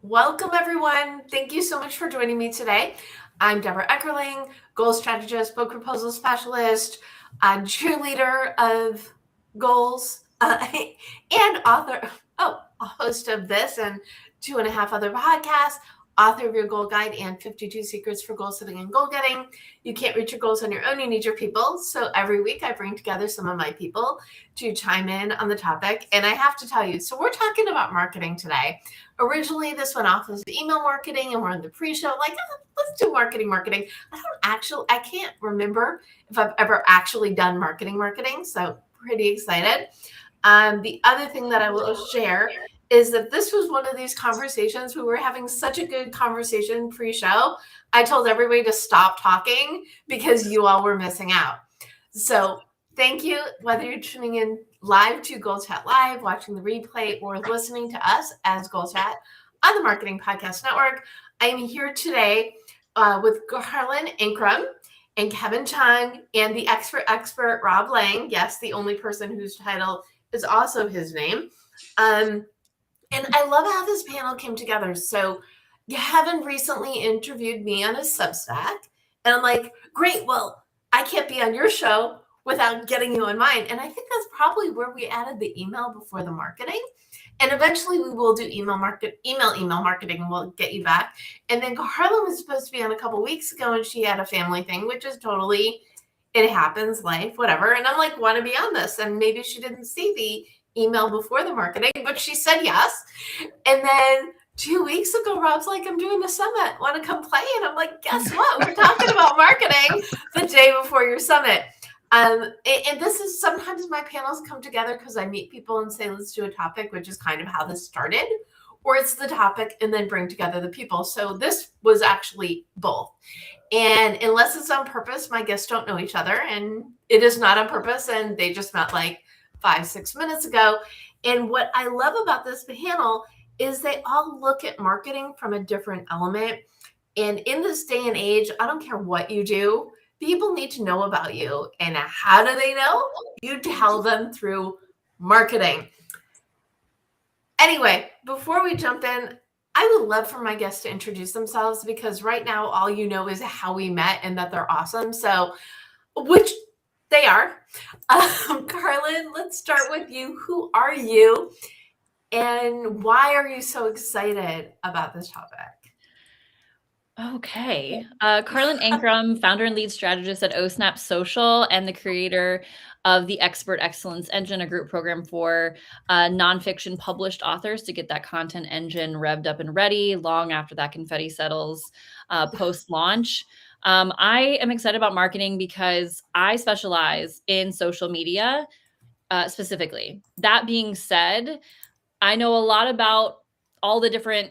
Welcome, everyone. Thank you so much for joining me today. I'm Deborah Eckerling, goal strategist, book proposal specialist, cheerleader of goals, and author, a host of this and 2.5 other podcasts, author of Your Goal Guide and 52 Secrets for Goal Setting and Goal Getting. You can't reach your goals on your own. You need your people. So every week I bring together some of my people to chime in on the topic. And I have to tell you, so we're talking about marketing today. Originally, this went off as email marketing, and we're in the pre-show, like, let's do marketing. I can't remember if I've ever actually done marketing, so pretty excited. The other thing that I will share is that this was one of these conversations. We were having such a good conversation pre-show. I told everybody to stop talking because you all were missing out. So thank you, whether you're tuning in live to Goal Chat Live, watching the replay, or listening to us as Goal Chat on the Marketing Podcast Network. I am here today with Karlyn, Ankrom, and Kevin Chung, and the expert Rob Lange. Yes, the only person whose title is also his name. And I love how this panel came together. So Kevin recently interviewed me on his Substack, and I'm like, great, well, I can't be on your show without getting you on mine. And I think that's probably where we added the email before the marketing. And eventually we will do email marketing, and we'll get you back. And then Karlyn was supposed to be on a couple weeks ago, and she had a family thing, which is totally, it happens, life, whatever. And I'm like, want to be on this? And maybe she didn't see the email before the marketing, but she said yes. And then 2 weeks ago, Rob's like, I'm doing a summit. Want to come play? And I'm like, guess what? We're talking about marketing the day before your summit. And this is sometimes my panels come together because I meet people and say, let's do a topic, which is kind of how this started, or it's the topic and then bring together the people. So this was actually both. And unless it's on purpose, my guests don't know each other, and it is not on purpose. And they just met like 5-6 minutes ago. And what I love about this panel is they all look at marketing from a different element. And in this day and age, I don't care what you do, people need to know about you. And how do they know? You tell them through marketing. Anyway, before we jump in, I would love for my guests to introduce themselves, because right now all you know is how we met and that they're awesome. So, which they are. Karlyn, let's start with you. Who are you? And why are you so excited about this topic? Okay. Karlyn Ankrom, founder and lead strategist at OSnap Social, and the creator of the Expert Excellence Engine, a group program for nonfiction published authors to get that content engine revved up and ready long after that confetti settles post-launch. I am excited about marketing because I specialize in social media specifically. That being said, I know a lot about all the different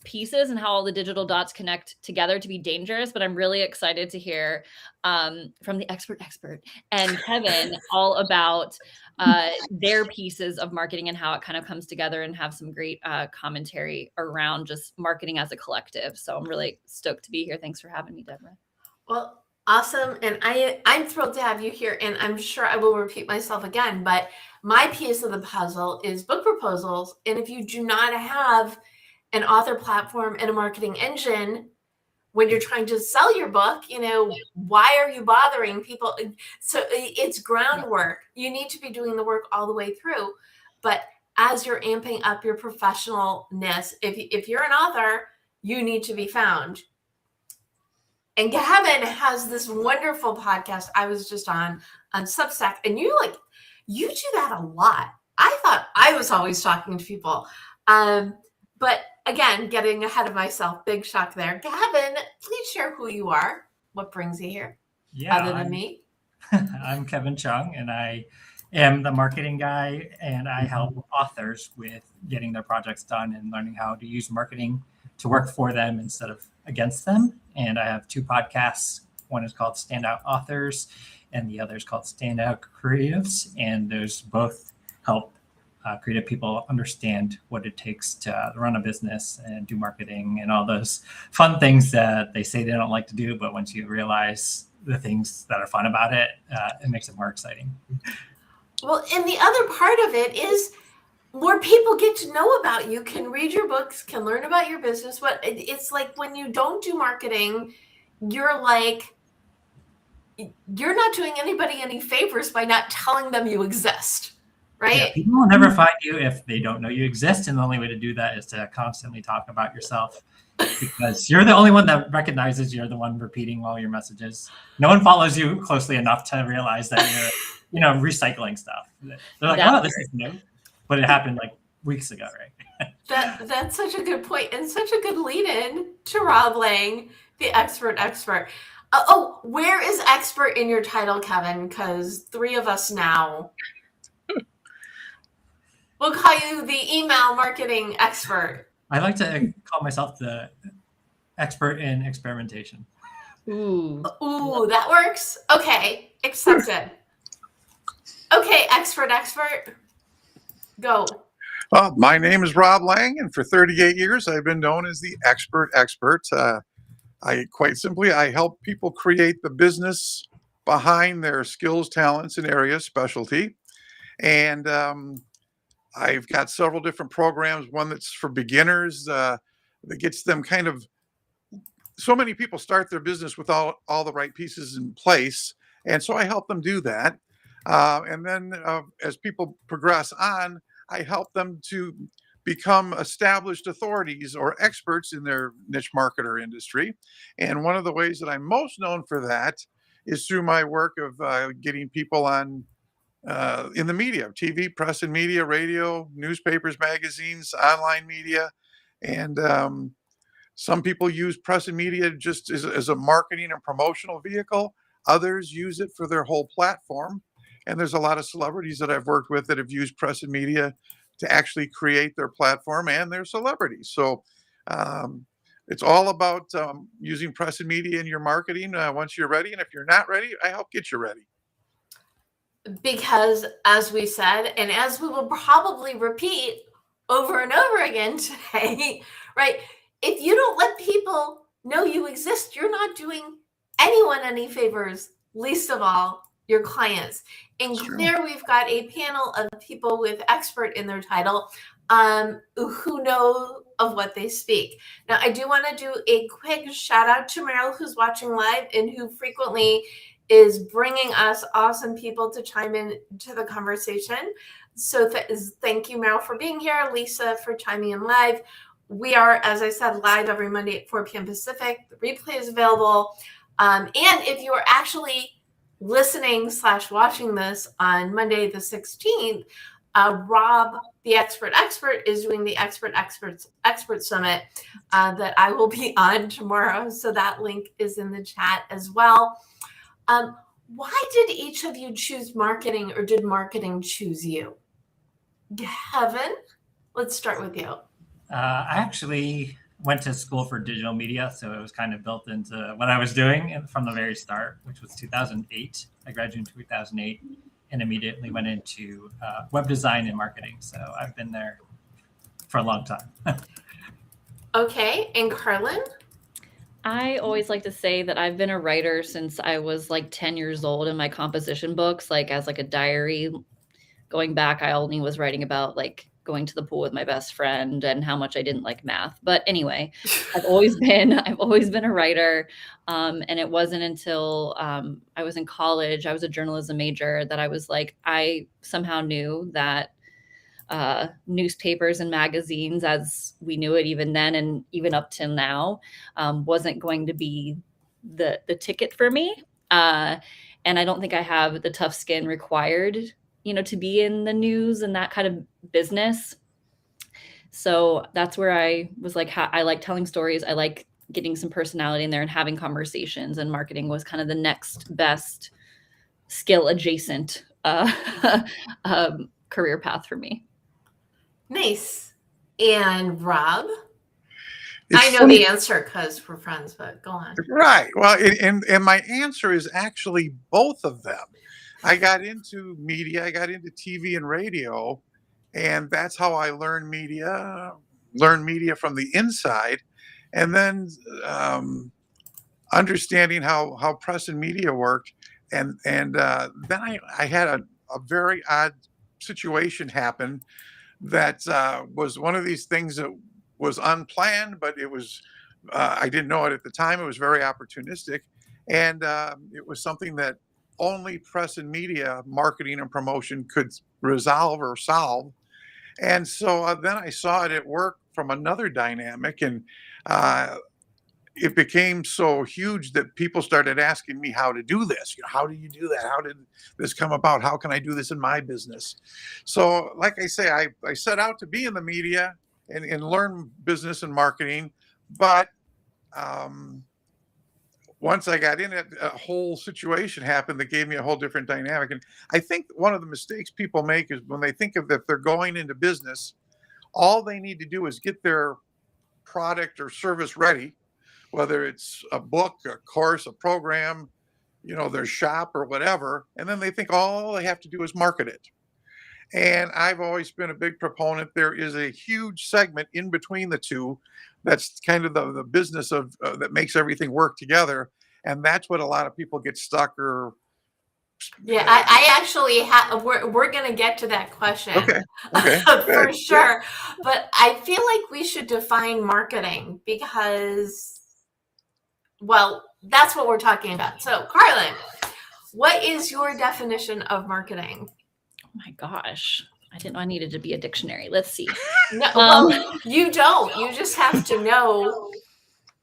pieces and how all the digital dots connect together to be dangerous, but I'm really excited to hear from the expert and Kevin all about their pieces of marketing and how it kind of comes together, and have some great commentary around just marketing as a collective. So I'm really stoked to be here. Thanks for having me, Deborah. Well, awesome. And I'm thrilled to have you here. And I'm sure I will repeat myself again, but my piece of the puzzle is book proposals. And if you do not have an author platform and a marketing engine when you're trying to sell your book, why are you bothering people? So it's groundwork. You need to be doing the work all the way through. But as you're amping up your professionalness, if you're an author, you need to be found. And Kevin has this wonderful podcast I was just on Substack, and you do that a lot. I thought I was always talking to people. But again, getting ahead of myself, big shock there. Kevin, please share who you are. What brings you here? Yeah, other than me? I'm Kevin Chung, and I am the marketing guy, and I help authors with getting their projects done and learning how to use marketing to work for them instead of against them. And I have 2 podcasts. One is called Standout Authors, and the other is called Standout Creatives. And those both help creative people understand what it takes to run a business and do marketing and all those fun things that they say they don't like to do. But once you realize the things that are fun about it, it makes it more exciting. Well, and the other part of it is more people get to know about you, can read your books, can learn about your business. But it's like when you don't do marketing, you're like, you're not doing anybody any favors by not telling them you exist, right? Yeah, people will never find you if they don't know you exist, and the only way to do that is to constantly talk about yourself, because you're the only one that recognizes you're the one repeating all your messages. No one follows you closely enough to realize that you're, recycling stuff. They're like, oh, this is new, but it happened like weeks ago, right? That's such a good point, and such a good lead-in to Rob Lange, the expert. Where is expert in your title, Kevin? Because 3 of us now. We'll call you the email marketing expert. I like to call myself the expert in experimentation. Ooh, that works. Okay, accepted. Okay, expert, go. Well, my name is Rob Lange, and for 38 years, I've been known as the expert. I help people create the business behind their skills, talents, and area of specialty. And I've got several different programs. One that's for beginners that gets them kind of. So many people start their business without all the right pieces in place, and so I help them do that. And then as people progress on, I help them to become established authorities or experts in their niche market or industry. And one of the ways that I'm most known for that is through my work of getting people on in the media, TV, press and media, radio, newspapers, magazines, online media. And some people use press and media just as a marketing and promotional vehicle. Others use it for their whole platform. And there's a lot of celebrities that I've worked with that have used press and media to actually create their platform and their celebrities. So it's all about using press and media in your marketing once you're ready. And if you're not ready, I help get you ready. Because as we said, and as we will probably repeat over and over again today, right? If you don't let people know you exist, you're not doing anyone any favors, least of all your clients. And there we've got a panel of people with expert in their title who know of what they speak. Now, I do want to do a quick shout out to Meryl, who's watching live and who frequently is bringing us awesome people to chime in to the conversation. So thank you, Meryl, for being here. Lisa for chiming in live. We are, as I said, live every Monday at 4 p.m. Pacific. The replay is available. And if you are actually listening/watching this on Monday the 16th, Rob, the expert, is doing the Expert Summit that I will be on tomorrow. So that link is in the chat as well. Why did each of you choose marketing, or did marketing choose you? Kevin, let's start with you. I actually went to school for digital media, so it was kind of built into what I was doing from the very start, which was 2008. I graduated in 2008 and immediately went into web design and marketing. So I've been there for a long time. Okay, and Karlyn? I always like to say that I've been a writer since I was like 10 years old in my composition books, like as like a diary. Going back, I only was writing about like going to the pool with my best friend and how much I didn't like math. But anyway, I've always been a writer. And it wasn't until I was in college, I was a journalism major, that I was like, I somehow knew that newspapers and magazines, as we knew it even then and even up till now, wasn't going to be the ticket for me. And I don't think I have the tough skin required, to be in the news and that kind of business. So that's where I was like, I like telling stories. I like getting some personality in there and having conversations, and marketing was kind of the next best skill adjacent career path for me. Nice. And Rob? I know the answer because we're friends, but go on. Right. Well, and my answer is actually both of them. I got into media, I got into TV and radio, and that's how I learned media from the inside. And then understanding how press and media worked. And then I had a very odd situation happen that was one of these things that was unplanned, but it was, I didn't know it at the time. It was very opportunistic. And it was something that only press and media marketing and promotion could resolve or solve. And so then I saw it at work from another dynamic, and it became so huge that people started asking me how to do this. How do you do that? How did this come about? How can I do this in my business? So, like I say, I set out to be in the media and learn business and marketing, but once I got in it, a whole situation happened that gave me a whole different dynamic. And I think one of the mistakes people make is when they think of that they're going into business, all they need to do is get their product or service ready, whether it's a book, a course, a program, their shop or whatever. And then they think all they have to do is market it. And I've always been a big proponent. There is a huge segment in between the two. That's kind of the business of that makes everything work together. And that's what a lot of people get stuck or. Yeah, I actually have, we're going to get to that question. Okay. For sure. But I feel like we should define marketing because, well, that's what we're talking about. So, Karlyn, what is your definition of marketing? Oh my gosh. I didn't know I needed to be a dictionary. Let's see. No, well, you don't. You just have to know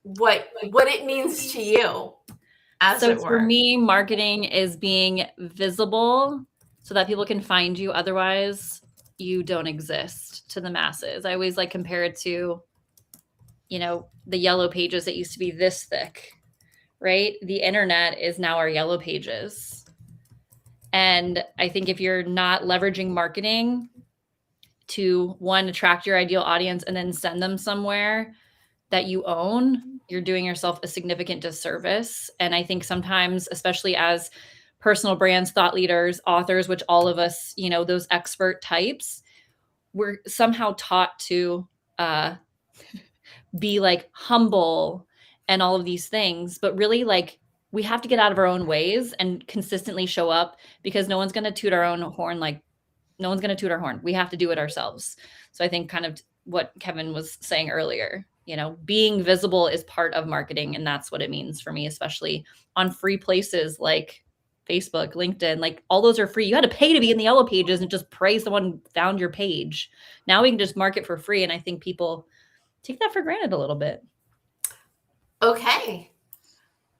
what it means to you. So for me, marketing is being visible so that people can find you. Otherwise, you don't exist to the masses. I always compare it to, the yellow pages that used to be this thick, right? The internet is now our yellow pages. And I think if you're not leveraging marketing to, one, attract your ideal audience and then send them somewhere that you own, you're doing yourself a significant disservice. And I think sometimes, especially as personal brands, thought leaders, authors, which all of us, those expert types, we're somehow taught to be humble and all of these things. But really, we have to get out of our own ways and consistently show up, because no one's going to toot our own horn. No one's going to toot our horn. We have to do it ourselves. So I think kind of what Kevin was saying earlier, being visible is part of marketing. And that's what it means for me, especially on free places like Facebook, LinkedIn, all those are free. You had to pay to be in the yellow pages and just pray someone found your page. Now we can just market for free. And I think people take that for granted a little bit. Okay.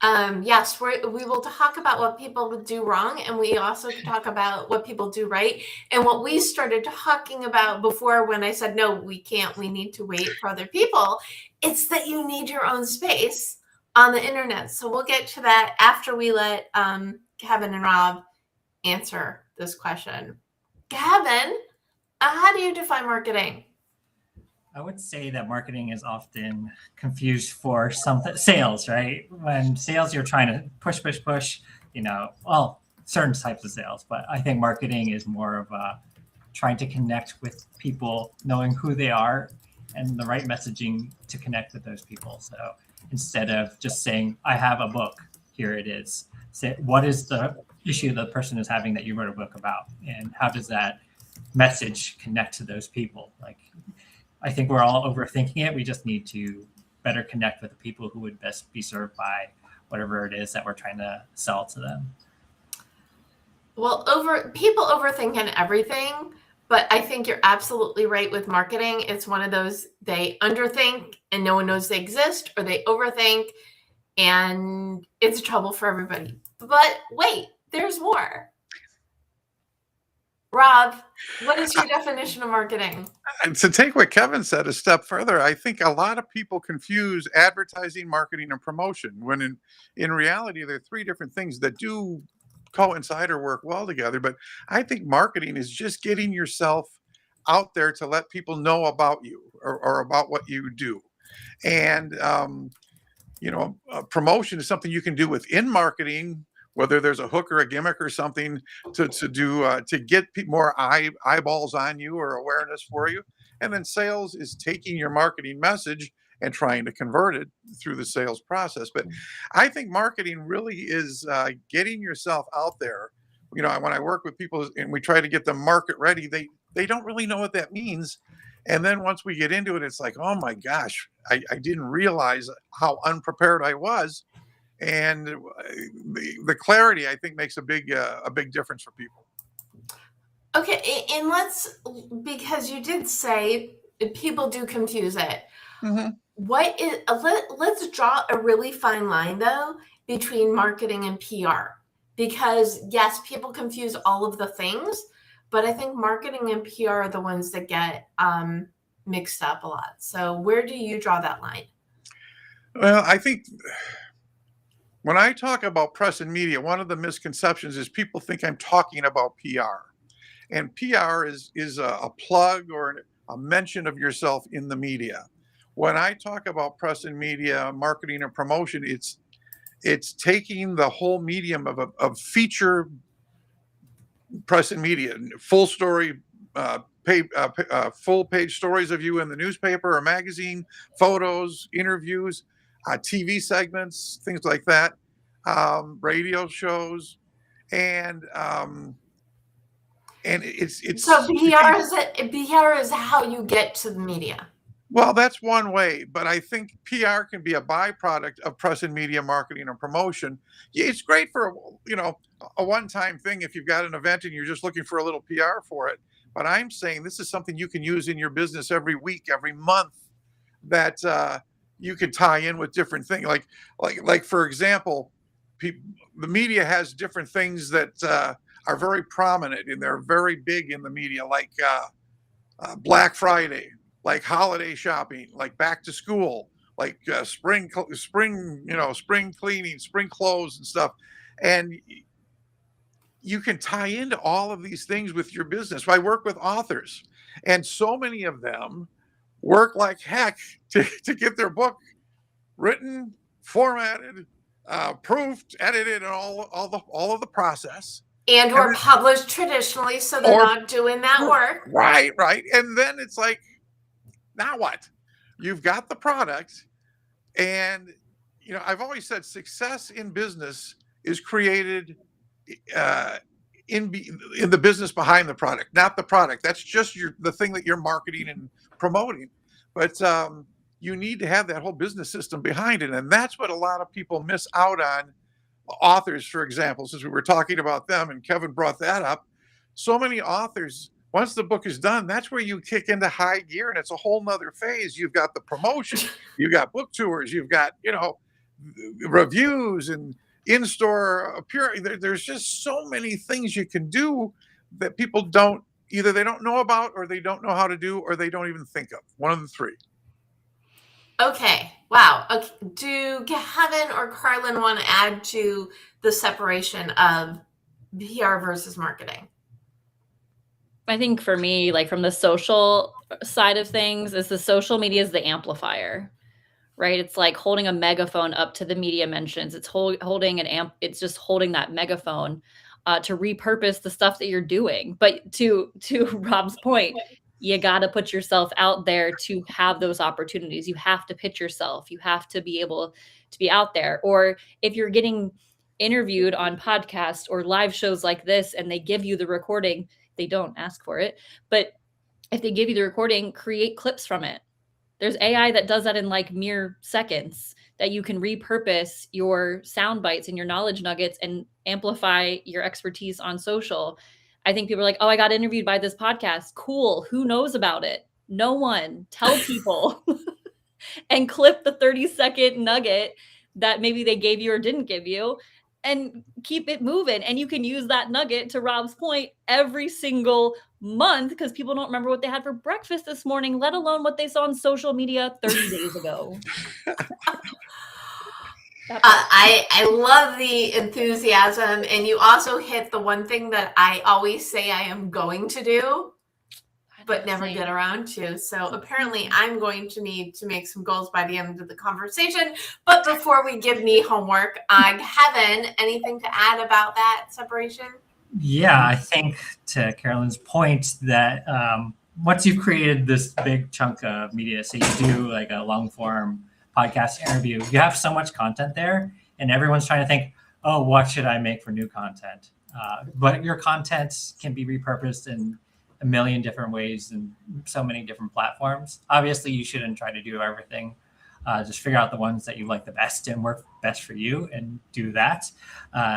Yes, we will talk about what people do wrong, and we also can talk about what people do right. And what we started talking about before, when I said, no, we can't, we need to wait for other people, it's that you need your own space on the internet. So we'll get to that after we let Kevin and Rob answer this question. Kevin, how do you define marketing? I would say that marketing is often confused for something sales, right? When sales, you're trying to push, certain types of sales. But I think marketing is more of trying to connect with people, knowing who they are and the right messaging to connect with those people. So instead of just saying, I have a book, here it is, say, what is the issue the person is having that you wrote a book about? And how does that message connect to those people? I think we're all overthinking it. We just need to better connect with the people who would best be served by whatever it is that we're trying to sell to them. Well, people overthink everything, but I think you're absolutely right with marketing. It's one of those, they underthink and no one knows they exist, or they overthink and it's trouble for everybody. But wait, there's more. Rob, what is your definition of marketing? And to take what Kevin said a step further, I think a lot of people confuse advertising, marketing, and promotion, when in reality, they're three different things that do coincide or work well together. But I think marketing is just getting yourself out there to let people know about you or about what you do. And, promotion is something you can do within marketing, whether there's a hook or a gimmick or something to get more eyeballs on you or awareness for you. And then sales is taking your marketing message and trying to convert it through the sales process. But I think marketing really is getting yourself out there. When I work with people and we try to get them market ready, they they don't really know what that means. And then once we get into it, it's like, oh my gosh, I didn't realize how unprepared I was. And the clarity, I think, makes a big difference for people. Okay, and because you did say people do confuse it. Mm-hmm. What is let's draw a really fine line though between marketing and PR, because yes, people confuse all of the things, but I think marketing and PR are the ones that get mixed up a lot. So where do you draw that line? Well, I think when I talk about press and media, one of the misconceptions is people think I'm talking about PR, and PR is a plug or a mention of yourself in the media. When I talk about press and media, marketing and promotion, it's taking the whole medium of feature press and media, full story, full page stories of you in the newspaper or magazine, photos, interviews, TV segments, things like that, radio shows, and it's so PR is how you get to the media. Well, that's one way, but I think PR can be a byproduct of press and media marketing and promotion. It's great for, a one-time thing if you've got an event and you're just looking for a little PR for it. But I'm saying this is something you can use in your business every week, every month, that you can tie in with different things. Like for example, the media has different things that are very prominent and they're very big in the media, like Black Friday, like holiday shopping, like back to school, like spring cleaning, spring clothes and stuff. And you can tie into all of these things with your business. I work with authors, and so many of them work like heck to get their book written, formatted, proofed, edited, and all of the process. And or published traditionally, so they're not doing that work. Right. And then it's like, now what? You've got the product, and I've always said success in business is created in the business behind the product, not the product. That's just the thing that you're marketing and promoting. But you need to have that whole business system behind it, and that's what a lot of people miss out on. Authors, for example, since we were talking about them, and Kevin brought that up, so many authors, once the book is done, that's where you kick into high gear, and it's a whole nother phase. You've got the promotion, you've got book tours, you've got, reviews and in-store appearance. There's just so many things you can do that people either they don't know about, or they don't know how to do, or they don't even think of. One of the three. Okay. Wow. Okay. Do Kevin or Karlyn want to add to the separation of PR versus marketing? I think for me, like from the social side of things, is the social media is the amplifier, right? It's like holding a megaphone up to the media mentions. It's holding it's just holding that megaphone to repurpose the stuff that you're doing. But to Rob's point, you got to put yourself out there to have those opportunities. You have to pitch yourself. You have to be able to be out there. Or if you're getting interviewed on podcasts or live shows like this, and they give you the recording, they don't ask for it, but if they give you the recording, create clips from it. There's AI that does that in like mere seconds, that you can repurpose your sound bites and your knowledge nuggets and amplify your expertise on social. I think people are like, oh, I got interviewed by this podcast. Cool. Who knows about it? No one. Tell people and clip the 30-second nugget that maybe they gave you or didn't give you, and keep it moving. And you can use that nugget, to Rob's point, every single month, because people don't remember what they had for breakfast this morning, let alone what they saw on social media 30 days ago. I love the enthusiasm, and you also hit the one thing that I always say I am going to do, but never get around to. So apparently I'm going to need to make some goals by the end of the conversation. But before we give me homework, Kevin, anything to add about that separation? Yeah, I think to Carolyn's point that once you've created this big chunk of media, so you do like a long form podcast interview, you have so much content there, and everyone's trying to think, oh, what should I make for new content? But your content can be repurposed and a million different ways and so many different platforms. Obviously, you shouldn't try to do everything. Just figure out the ones that you like the best and work best for you and do that.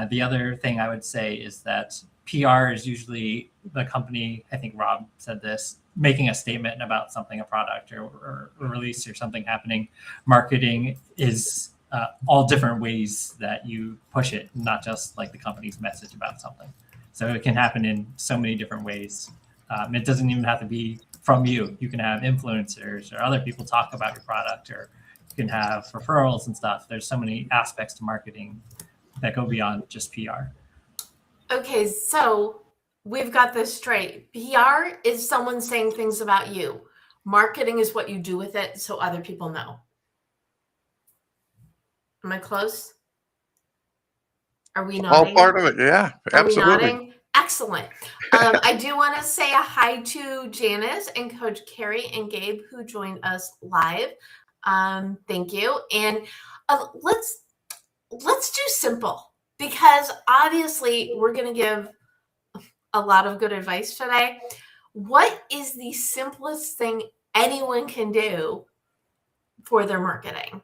The other thing I would say is that PR is usually the company, I think Rob said this, making a statement about something, a product or a release or something happening. Marketing is all different ways that you push it, not just like the company's message about something. So it can happen in so many different ways. It doesn't even have to be from you. You can have influencers or other people talk about your product, or you can have referrals and stuff. There's so many aspects to marketing that go beyond just PR. Okay, so we've got this straight. PR is someone saying things about you. Marketing is what you do with it so other people know. Am I close? Are we nodding? All part of it. Yeah, absolutely. Are we nodding? Excellent. I do want to say a hi to Janice and Coach Carrie and Gabe who joined us live. Thank you. And let's do simple, because obviously we're going to give a lot of good advice today. What is the simplest thing anyone can do for their marketing?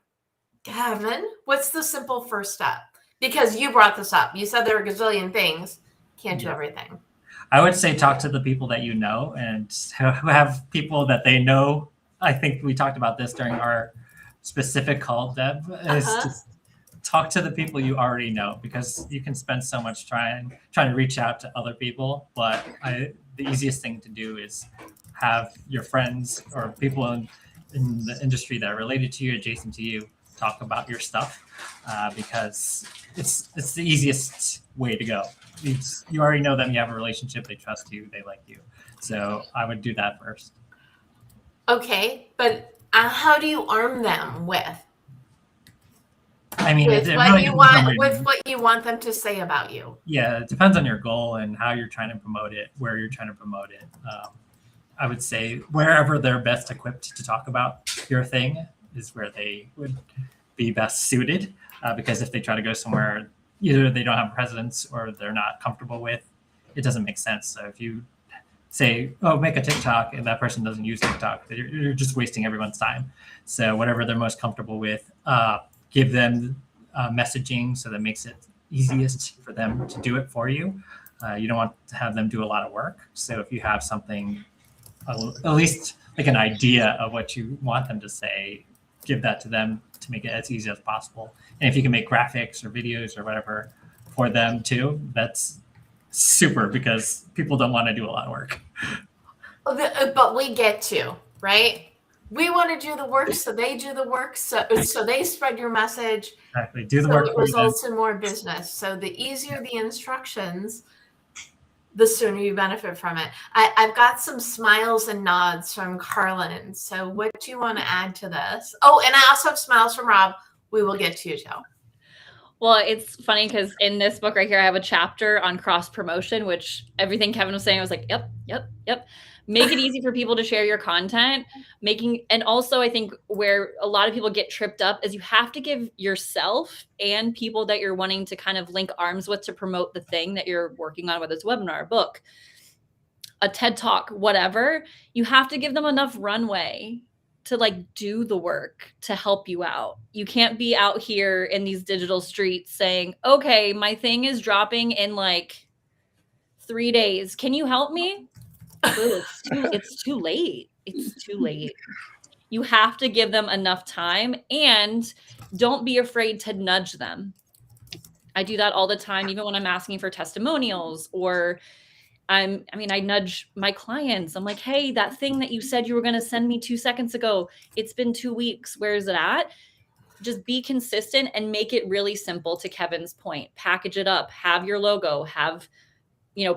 Kevin, what's the simple first step? Because you brought this up. You said there are a gazillion things. Can't do everything. I would say talk to the people that you know and who have people that they know. I think we talked about this during our specific call, Deb, is to talk to the people you already know, because you can spend so much trying to reach out to other people. But the easiest thing to do is have your friends or people in the industry that are related to you, adjacent to you, talk about your stuff, because it's the easiest way to go. You already know them, you have a relationship, they trust you, they like you. So I would do that first. Okay, but how do you arm them with? I mean, with what you want them to say about you. Yeah, it depends on your goal and how you're trying to promote it, where you're trying to promote it. I would say wherever they're best equipped to talk about your thing is where they would be best suited, because if they try to go somewhere either they don't have presence or they're not comfortable with, it doesn't make sense. So if you say, oh, make a TikTok, and that person doesn't use TikTok, you're just wasting everyone's time. So whatever they're most comfortable with, give them messaging so that makes it easiest for them to do it for you. You don't want to have them do a lot of work. So if you have something, at least like an idea of what you want them to say, give that to them to make it as easy as possible. And if you can make graphics or videos or whatever for them too, that's super, because people don't want to do a lot of work. But we get to, right? We want to do the work, so they do the work, so they spread your message. Exactly. Do the work. It results in more business. So the easier the instructions, the sooner you benefit from it. I've got some smiles and nods from Karlyn. So what do you want to add to this? Oh, and I also have smiles from Rob. We will get to you, Joe. Well, it's funny because in this book right here, I have a chapter on cross promotion, which everything Kevin was saying, I was like, yep. Make it easy for people to share your content. And also I think where a lot of people get tripped up is you have to give yourself and people that you're wanting to kind of link arms with to promote the thing that you're working on, whether it's a webinar, a book, a TED Talk, whatever. You have to give them enough runway to like do the work to help you out. You can't be out here in these digital streets saying, okay, my thing is dropping in like 3 days. Can you help me? Ooh, it's too late. It's too late. You have to give them enough time, and don't be afraid to nudge them. I do that all the time, even when I'm asking for testimonials, or I nudge my clients. I'm like, hey, that thing that you said you were going to send me 2 seconds ago, it's been 2 weeks. Where is it at? Just be consistent and make it really simple. To Kevin's point, package it up, have your logo, have,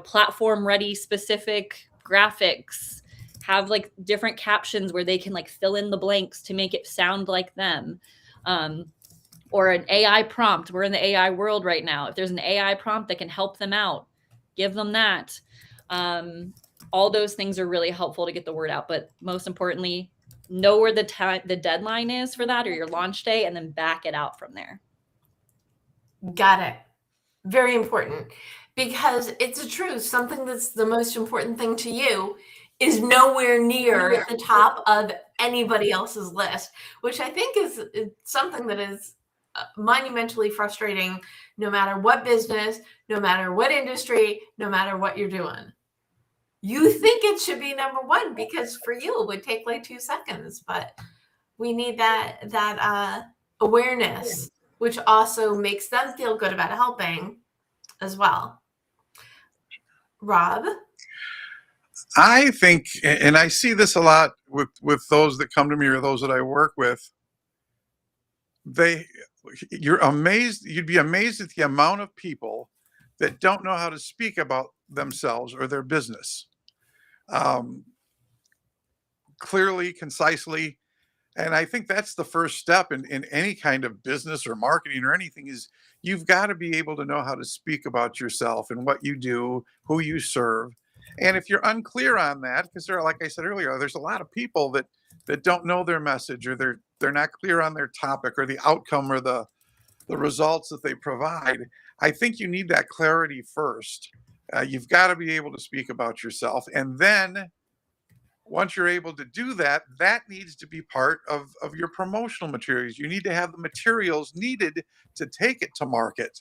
platform ready specific graphics, have like different captions where they can like fill in the blanks to make it sound like them. Or an AI prompt. We're in the AI world right now. If there's an AI prompt that can help them out, give them that. All those things are really helpful to get the word out. But most importantly, know where the deadline is for that, or your launch day, and then back it out from there. Got it. Very important. because it's a truth. Something that's the most important thing to you is nowhere near the top of anybody else's list, which I think is something that is monumentally frustrating, no matter what business, no matter what industry, no matter what you're doing. You think it should be number one because for you it would take like 2 seconds, but we need that awareness, which also makes them feel good about helping as well. Rob? I think, and I see this a lot with those that come to me or those that I work with, you're amazed, you'd be amazed at the amount of people that don't know how to speak about themselves or their business. Clearly, concisely. And I think that's the first step in any kind of business or marketing or anything, is you've got to be able to know how to speak about yourself and what you do, who you serve. And if you're unclear on that, because like I said earlier, there's a lot of people that don't know their message, or they're not clear on their topic or the outcome or the results that they provide. I think you need that clarity first. You've got to be able to speak about yourself. And then once you're able to do that, that needs to be part of your promotional materials. You need to have the materials needed to take it to market.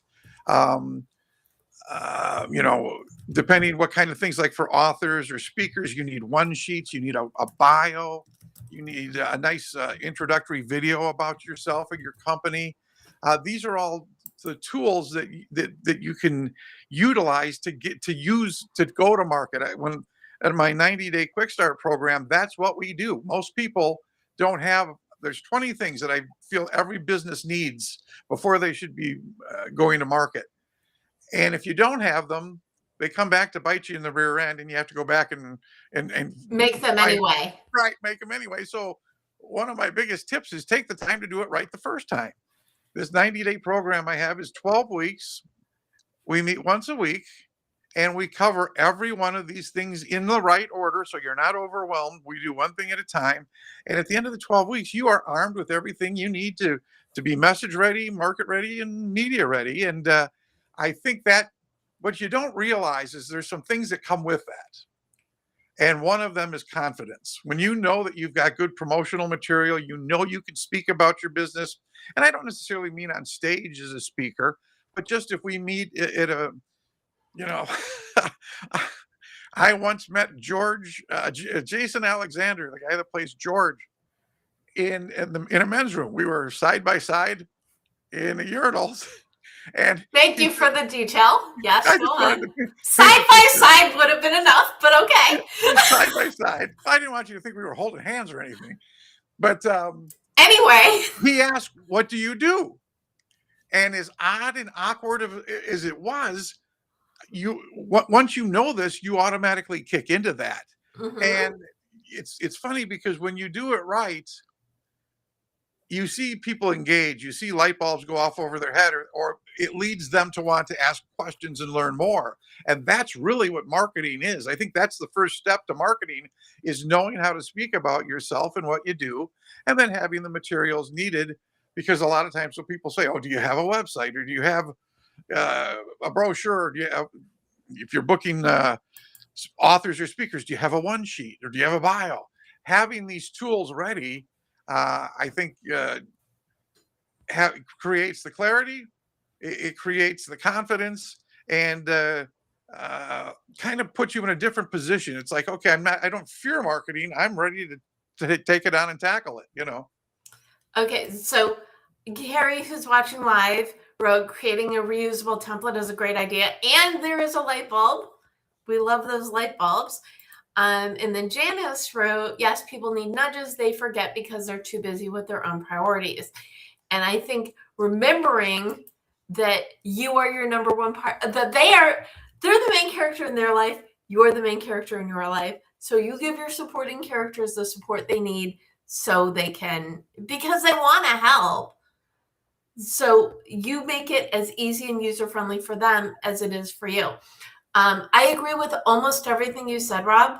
Depending what kind of things, like for authors or speakers, you need one sheets, you need a bio, you need a nice introductory video about yourself or your company. These are all the tools that you can utilize to go to market. At my 90-day quick start program, that's what we do. Most people don't have. There's 20 things that I feel every business needs before they should be going to market. And if you don't have them, they come back to bite you in the rear end, and you have to go back and make them anyway. Right, make them anyway. So one of my biggest tips is take the time to do it right the first time. This 90-day program I have is 12 weeks. We meet once a week, and we cover every one of these things in the right order, so you're not overwhelmed. We do one thing at a time. And at the end of the 12 weeks, you are armed with everything you need to be message ready, market ready, and media ready. And I think that what you don't realize is there's some things that come with that. And one of them is confidence. When you know that you've got good promotional material, you know you can speak about your business. And I don't necessarily mean on stage as a speaker, but just if we meet at a, I once met Jason Alexander, the guy that plays George, in a men's room. We were side by side in the urinals. And thank you for the detail. Yes, go on. to Side by side would have been enough, but okay. Side by side. I didn't want you to think we were holding hands or anything. But anyway, he asked, "What do you do?" And as odd and awkward as it was, once you know this, you automatically kick into that. Mm-hmm. And it's funny because when you do it right, you see people engage, you see light bulbs go off over their head, or it leads them to want to ask questions and learn more. And that's really what marketing is. I think that's the first step to marketing, is knowing how to speak about yourself and what you do, and then having the materials needed. Because a lot of times when people say, "Oh, do you have a website, or do you have a brochure, or do you have, if you're booking authors or speakers, do you have a one sheet, or do you have a bio?" Having these tools ready, I think creates the clarity, it creates the confidence, and kind of puts you in a different position. It's like, okay, I don't fear marketing. I'm ready to take it on and tackle it, Okay, so Gary, who's watching live, wrote, creating a reusable template is a great idea. And there is a light bulb. We love those light bulbs. And then Janice wrote, yes, people need nudges. They forget because they're too busy with their own priorities. And I think remembering that you are your number one part, that they're the main character in their life. You're the main character in your life. So you give your supporting characters the support they need so they can, because they want to help. So you make it as easy and user-friendly for them as it is for you. I agree with almost everything you said, Rob.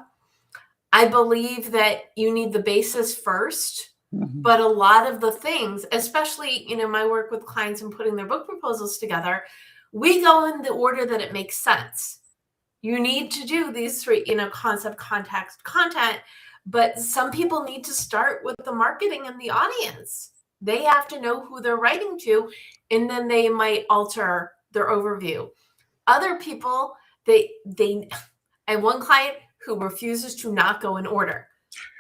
I believe that you need the basis first, but a lot of the things, especially, my work with clients and putting their book proposals together, We go in the order that it makes sense. You need to do these three, concept, context, content, but some people need to start with the marketing and the audience. They have to know who they're writing to, and then they might alter their overview. Other people, I have one client who refuses to not go in order.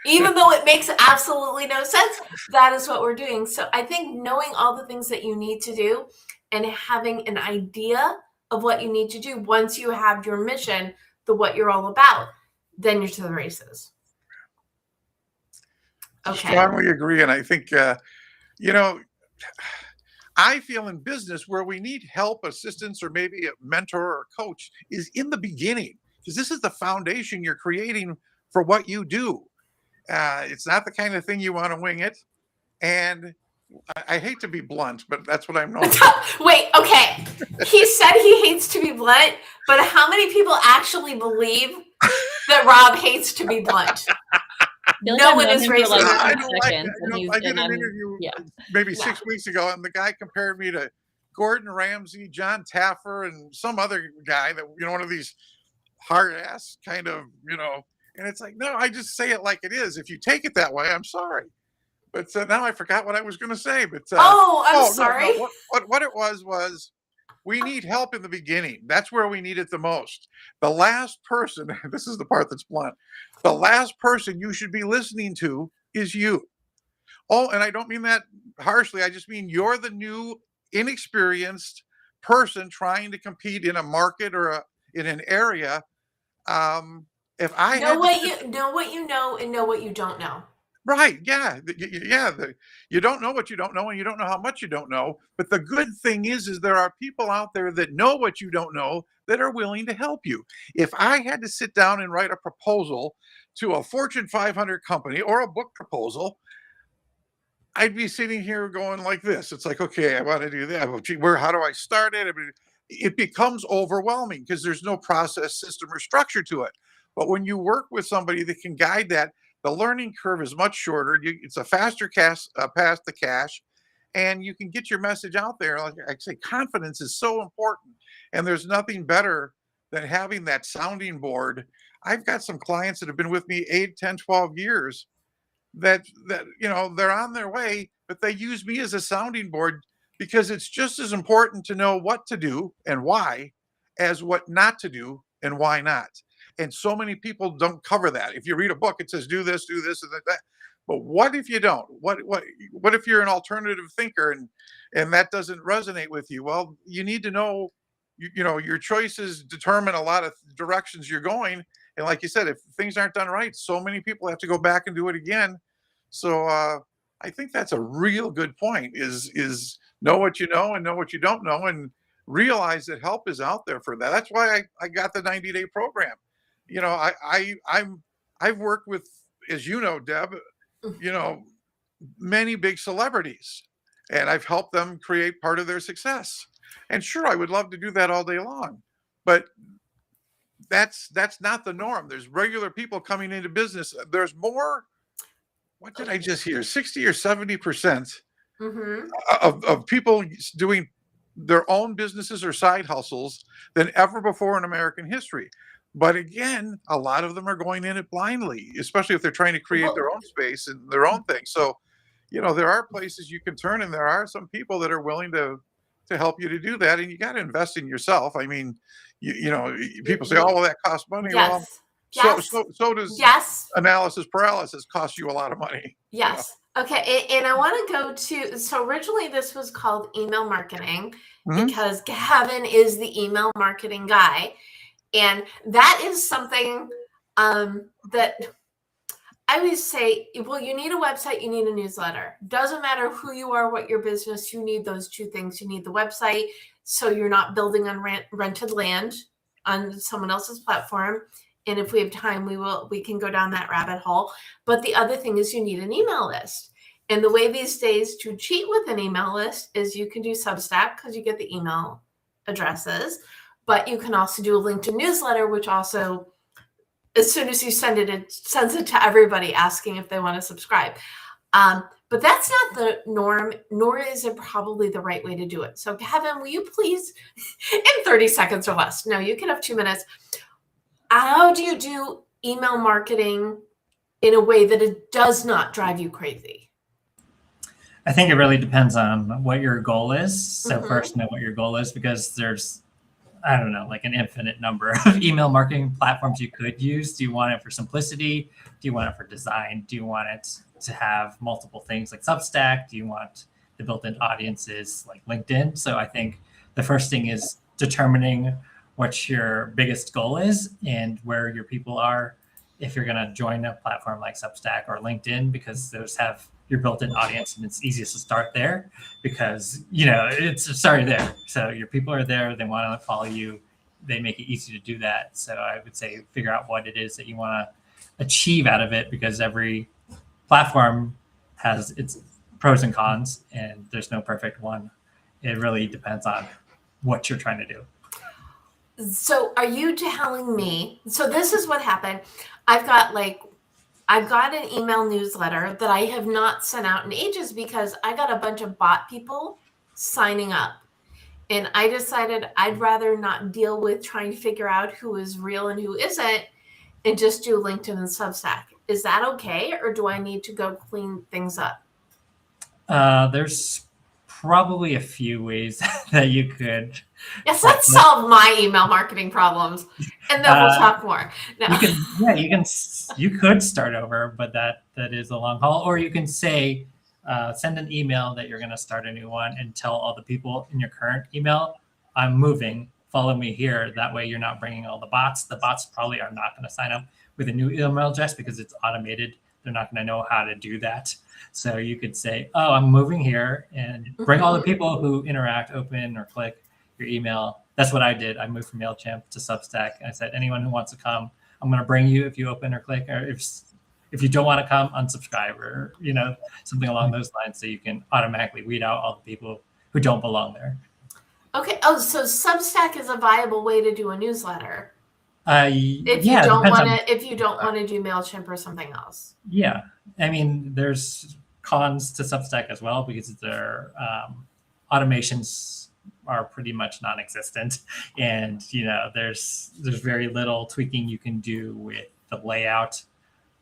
Even though it makes absolutely no sense, that is what we're doing. So I think knowing all the things that you need to do and having an idea of what you need to do, once you have your mission, what you're all about, then you're to the races. Okay. Strongly agree. And I think, I feel in business where we need help, assistance, or maybe a mentor or a coach is in the beginning, because this is the foundation you're creating for what you do. It's not the kind of thing you want to wing it. And I hate to be blunt, but that's what I'm known for. Wait, okay. He said he hates to be blunt, but how many people actually believe that Rob hates to be blunt? No one is raising their hand. I did an interview maybe 6 weeks ago, and the guy compared me to Gordon Ramsay, John Taffer, and some other guy that, one of these hard ass kind of, and it's like, no, I just say it like it is. If you take it that way, I'm sorry. But now I forgot what I was going to say. But I'm sorry. No. What it was we need help in the beginning. That's where we need it the most. The last person, this is the part that's blunt, the last person you should be listening to is you. Oh, and I don't mean that harshly. I just mean you're the new, inexperienced person trying to compete in a market or in an area. If I know what you know and know what you don't know. Right. Yeah. You don't know what you don't know, and you don't know how much you don't know. But the good thing is there are people out there that know what you don't know that are willing to help you. If I had to sit down and write a proposal to a Fortune 500 company or a book proposal, I'd be sitting here going like this. It's like, okay, I want to do that. Well, gee, how do I start it? I mean, it becomes overwhelming because there's no process, system, or structure to it. But when you work with somebody that can guide that, the learning curve is much shorter. It's a faster path to cash, and you can get your message out there. Like I say, confidence is so important, and there's nothing better than having that sounding board. I've got some clients that have been with me 8, 10, 12 years that they're on their way, but they use me as a sounding board because it's just as important to know what to do and why as what not to do and why not. And so many people don't cover that. If you read a book, it says do this, and that. But what if you don't? What if you're an alternative thinker and that doesn't resonate with you? Well, you need to know, your choices determine a lot of directions you're going. And like you said, if things aren't done right, so many people have to go back and do it again. So I think that's a real good point. Is know what you know and know what you don't know, and realize that help is out there for that. That's why I got the 90-day program. I've worked with, as you know, Deb, many big celebrities, and I've helped them create part of their success. And sure, I would love to do that all day long, but that's not the norm. There's regular people coming into business. There's more. What did I just hear? 60 or 70% of people doing their own businesses or side hustles than ever before in American history. But again, a lot of them are going in it blindly, especially if they're trying to create their own space and their own thing. So, there are places you can turn, and there are some people that are willing to help you to do that. And you got to invest in yourself. I mean, people say, "Oh, well, that costs money." Yes. Well, so does analysis paralysis cost you a lot of money. Yes. Okay. And I want to go to, so originally this was called email marketing because Gavin is the email marketing guy. And that is something that I always say, well, you need a website, you need a newsletter. Doesn't matter who you are, what your business, you need those two things. You need the website, so you're not building on rented land on someone else's platform. And if we have time, we can go down that rabbit hole. But the other thing is you need an email list. And the way these days to cheat with an email list is you can do Substack because you get the email addresses. But you can also do a LinkedIn newsletter, which also, as soon as you send it, it sends it to everybody asking if they want to subscribe. but that's not the norm, nor is it probably the right way to do it. So Kevin, will you please, in 30 seconds or less, no, you can have 2 minutes. How do you do email marketing in a way that it does not drive you crazy? I think it really depends on what your goal is. So first know what your goal is, because there's, I don't know, like an infinite number of email marketing platforms you could use. Do you want it for simplicity? Do you want it for design? Do you want it to have multiple things like Substack? Do you want the built-in audiences like LinkedIn? So I think the first thing is determining what your biggest goal is and where your people are. If you're going to join a platform like Substack or LinkedIn, because those have your built-in audience and it's easiest to start there because, you know, it's already there. So your people are there. They want to follow you. They make it easy to do that. So I would say figure out what it is that you want to achieve out of it, because every platform has its pros and cons and there's no perfect one. It really depends on what you're trying to do. So are you telling me, so this is what happened. I've got an email newsletter that I have not sent out in ages because I got a bunch of bot people signing up. And I decided I'd rather not deal with trying to figure out who is real and who isn't and just do LinkedIn and Substack. Is that okay? Or do I need to go clean things up? There's probably a few ways that you could. Yes, let's solve my email marketing problems, and then we'll talk more. No. You could start over, but that is a long haul. Or you can say, send an email that you're going to start a new one and tell all the people in your current email, I'm moving, follow me here. That way you're not bringing all the bots. The bots probably are not going to sign up with a new email address because it's automated. They're not going to know how to do that. So you could say, oh, I'm moving here, and bring all the people who interact, open or click your email. That's what I did. I moved from MailChimp to Substack. I said, anyone who wants to come, I'm going to bring you if you open or click, or if you don't want to come, unsubscribe, or, you know, something along those lines, so you can automatically weed out all the people who don't belong there. Okay. Oh, so Substack is a viable way to do a newsletter. If you don't want to do MailChimp or something else. Yeah. I mean, there's cons to Substack as well, because their automations are pretty much non-existent, and you know there's very little tweaking you can do with the layout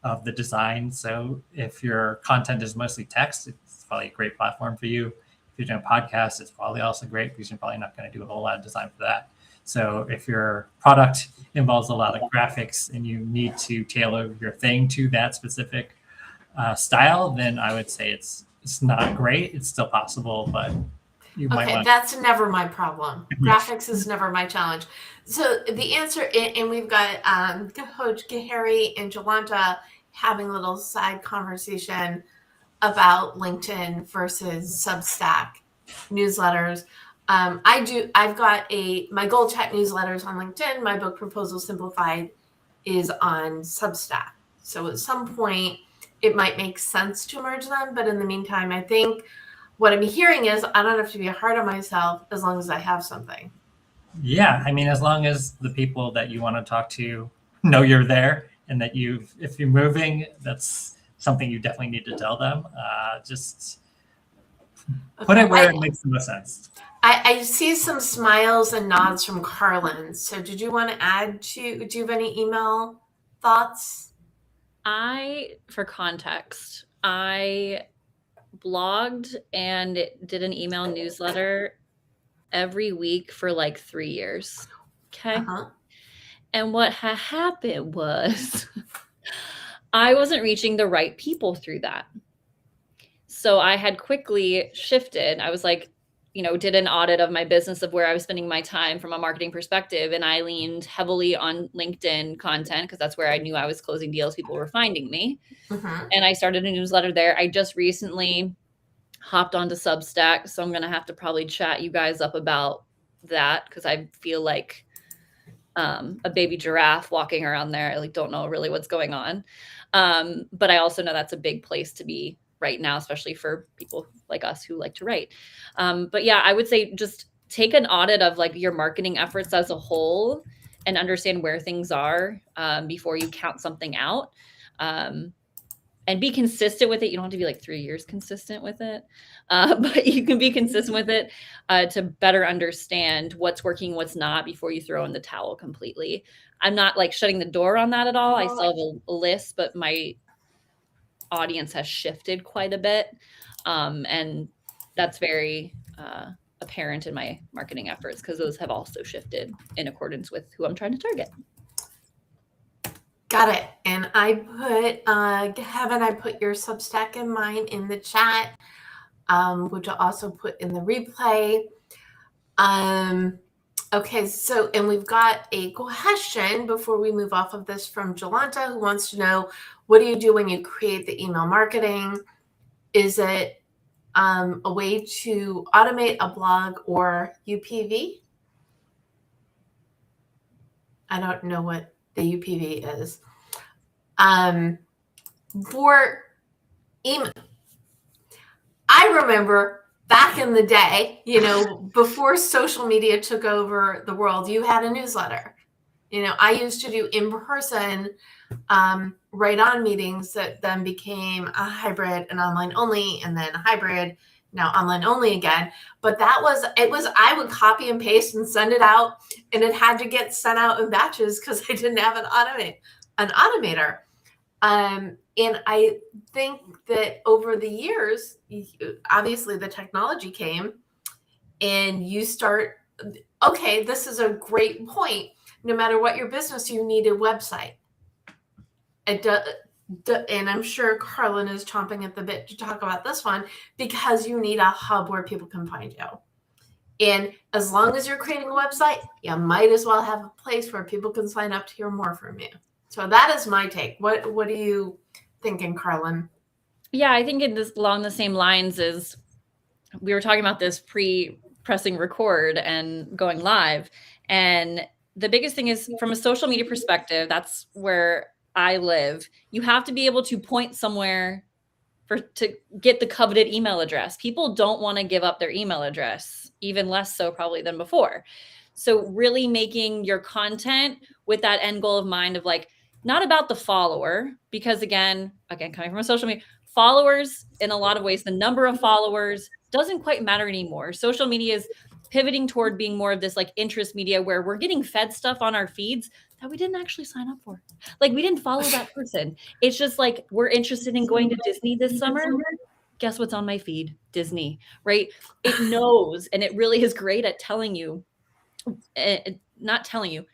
of the design. So if your content is mostly text, it's probably a great platform for you. If you're doing a podcast, it's probably also great, because you're probably not going to do a whole lot of design for that. So if your product involves a lot of graphics and you need to tailor your thing to that specific style, then I would say it's not great. It's still possible, but you might want. That's never my problem. Graphics is never my challenge. So the answer, and we've got Coach Gahary and Jolanta having a little side conversation about LinkedIn versus Substack newsletters. I've got my Goal Chat newsletters on LinkedIn. My book Proposal Simplified is on Substack. So at some point it might make sense to merge them. But in the meantime, I think what I'm hearing is I don't have to be hard on myself as long as I have something. Yeah. I mean, as long as the people that you want to talk to know you're there, and that if you're moving, that's something you definitely need to tell them. Just put it where it makes the most sense. I see some smiles and nods from Karlyn. So did you want to add do you have any email thoughts? For context, I blogged and did an email newsletter every week for like 3 years. Okay. And what happened was I wasn't reaching the right people through that. So I had quickly shifted. I was like, did an audit of my business of where I was spending my time from a marketing perspective. And I leaned heavily on LinkedIn content because that's where I knew I was closing deals. People were finding me. And I started a newsletter there. I just recently hopped onto Substack. So I'm going to have to probably chat you guys up about that, because I feel like a baby giraffe walking around there. I don't know really what's going on. But I also know that's a big place to be right now, especially for people like us who like to write. But yeah, I would say just take an audit of your marketing efforts as a whole and understand where things are before you count something out. and be consistent with it. You don't have to be like 3 years consistent with it, but you can be consistent with it to better understand what's working, what's not, before you throw in the towel completely. I'm not like shutting the door on that at all. I still have a list, but my audience has shifted quite a bit. And that's very apparent in my marketing efforts, because those have also shifted in accordance with who I'm trying to target. Got it. And I put, Kevin, I put your Substack and mine in the chat, which I'll also put in the replay. Okay, so, and we've got a question before we move off of this from Jolanta, who wants to know, what do you do when you create the email marketing? Is it a way to automate a blog or UPV? I don't know what the UPV is. For email, I remember back in the day, you know, before social media took over the world, you had a newsletter. You know, I used to do in-person right-on meetings that then became a hybrid and online only, and then a hybrid, now online only again. But I would copy and paste and send it out, and it had to get sent out in batches because I didn't have an automator. And I think that over the years, obviously the technology came, and you start, okay, this is a great point. No matter what your business, you need a website. And I'm sure Karlyn is chomping at the bit to talk about this one, because you need a hub where people can find you. And as long as you're creating a website, you might as well have a place where people can sign up to hear more from you. So that is my take. What are you thinking, Karlyn? Yeah, I think along the same lines as we were talking about this pre-pressing record and going live. And the biggest thing is, from a social media perspective, that's where I live. You have to be able to point somewhere to get the coveted email address. People don't want to give up their email address, even less so probably than before. So really making your content with that end goal of mind of like, not about the follower, because again, coming from a social media, followers, in a lot of ways, the number of followers doesn't quite matter anymore. Social media is pivoting toward being more of this like interest media, where we're getting fed stuff on our feeds that we didn't actually sign up for. Like, we didn't follow that person. It's just like, we're interested in going to Disney this summer. Guess what's on my feed? Disney, right? It knows, and it really is great at telling you,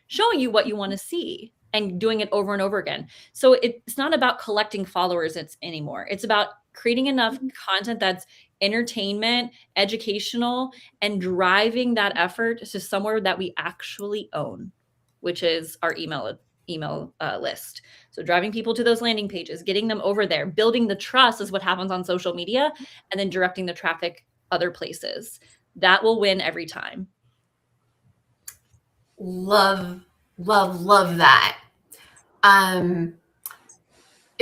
showing you what you want to see and doing it over and over again. So it's not about collecting followers anymore. It's about creating enough content that's entertainment, educational, and driving that effort to somewhere that we actually own, which is our email list. So driving people to those landing pages, getting them over there, building the trust is what happens on social media, and then directing the traffic other places. That will win every time. Love that.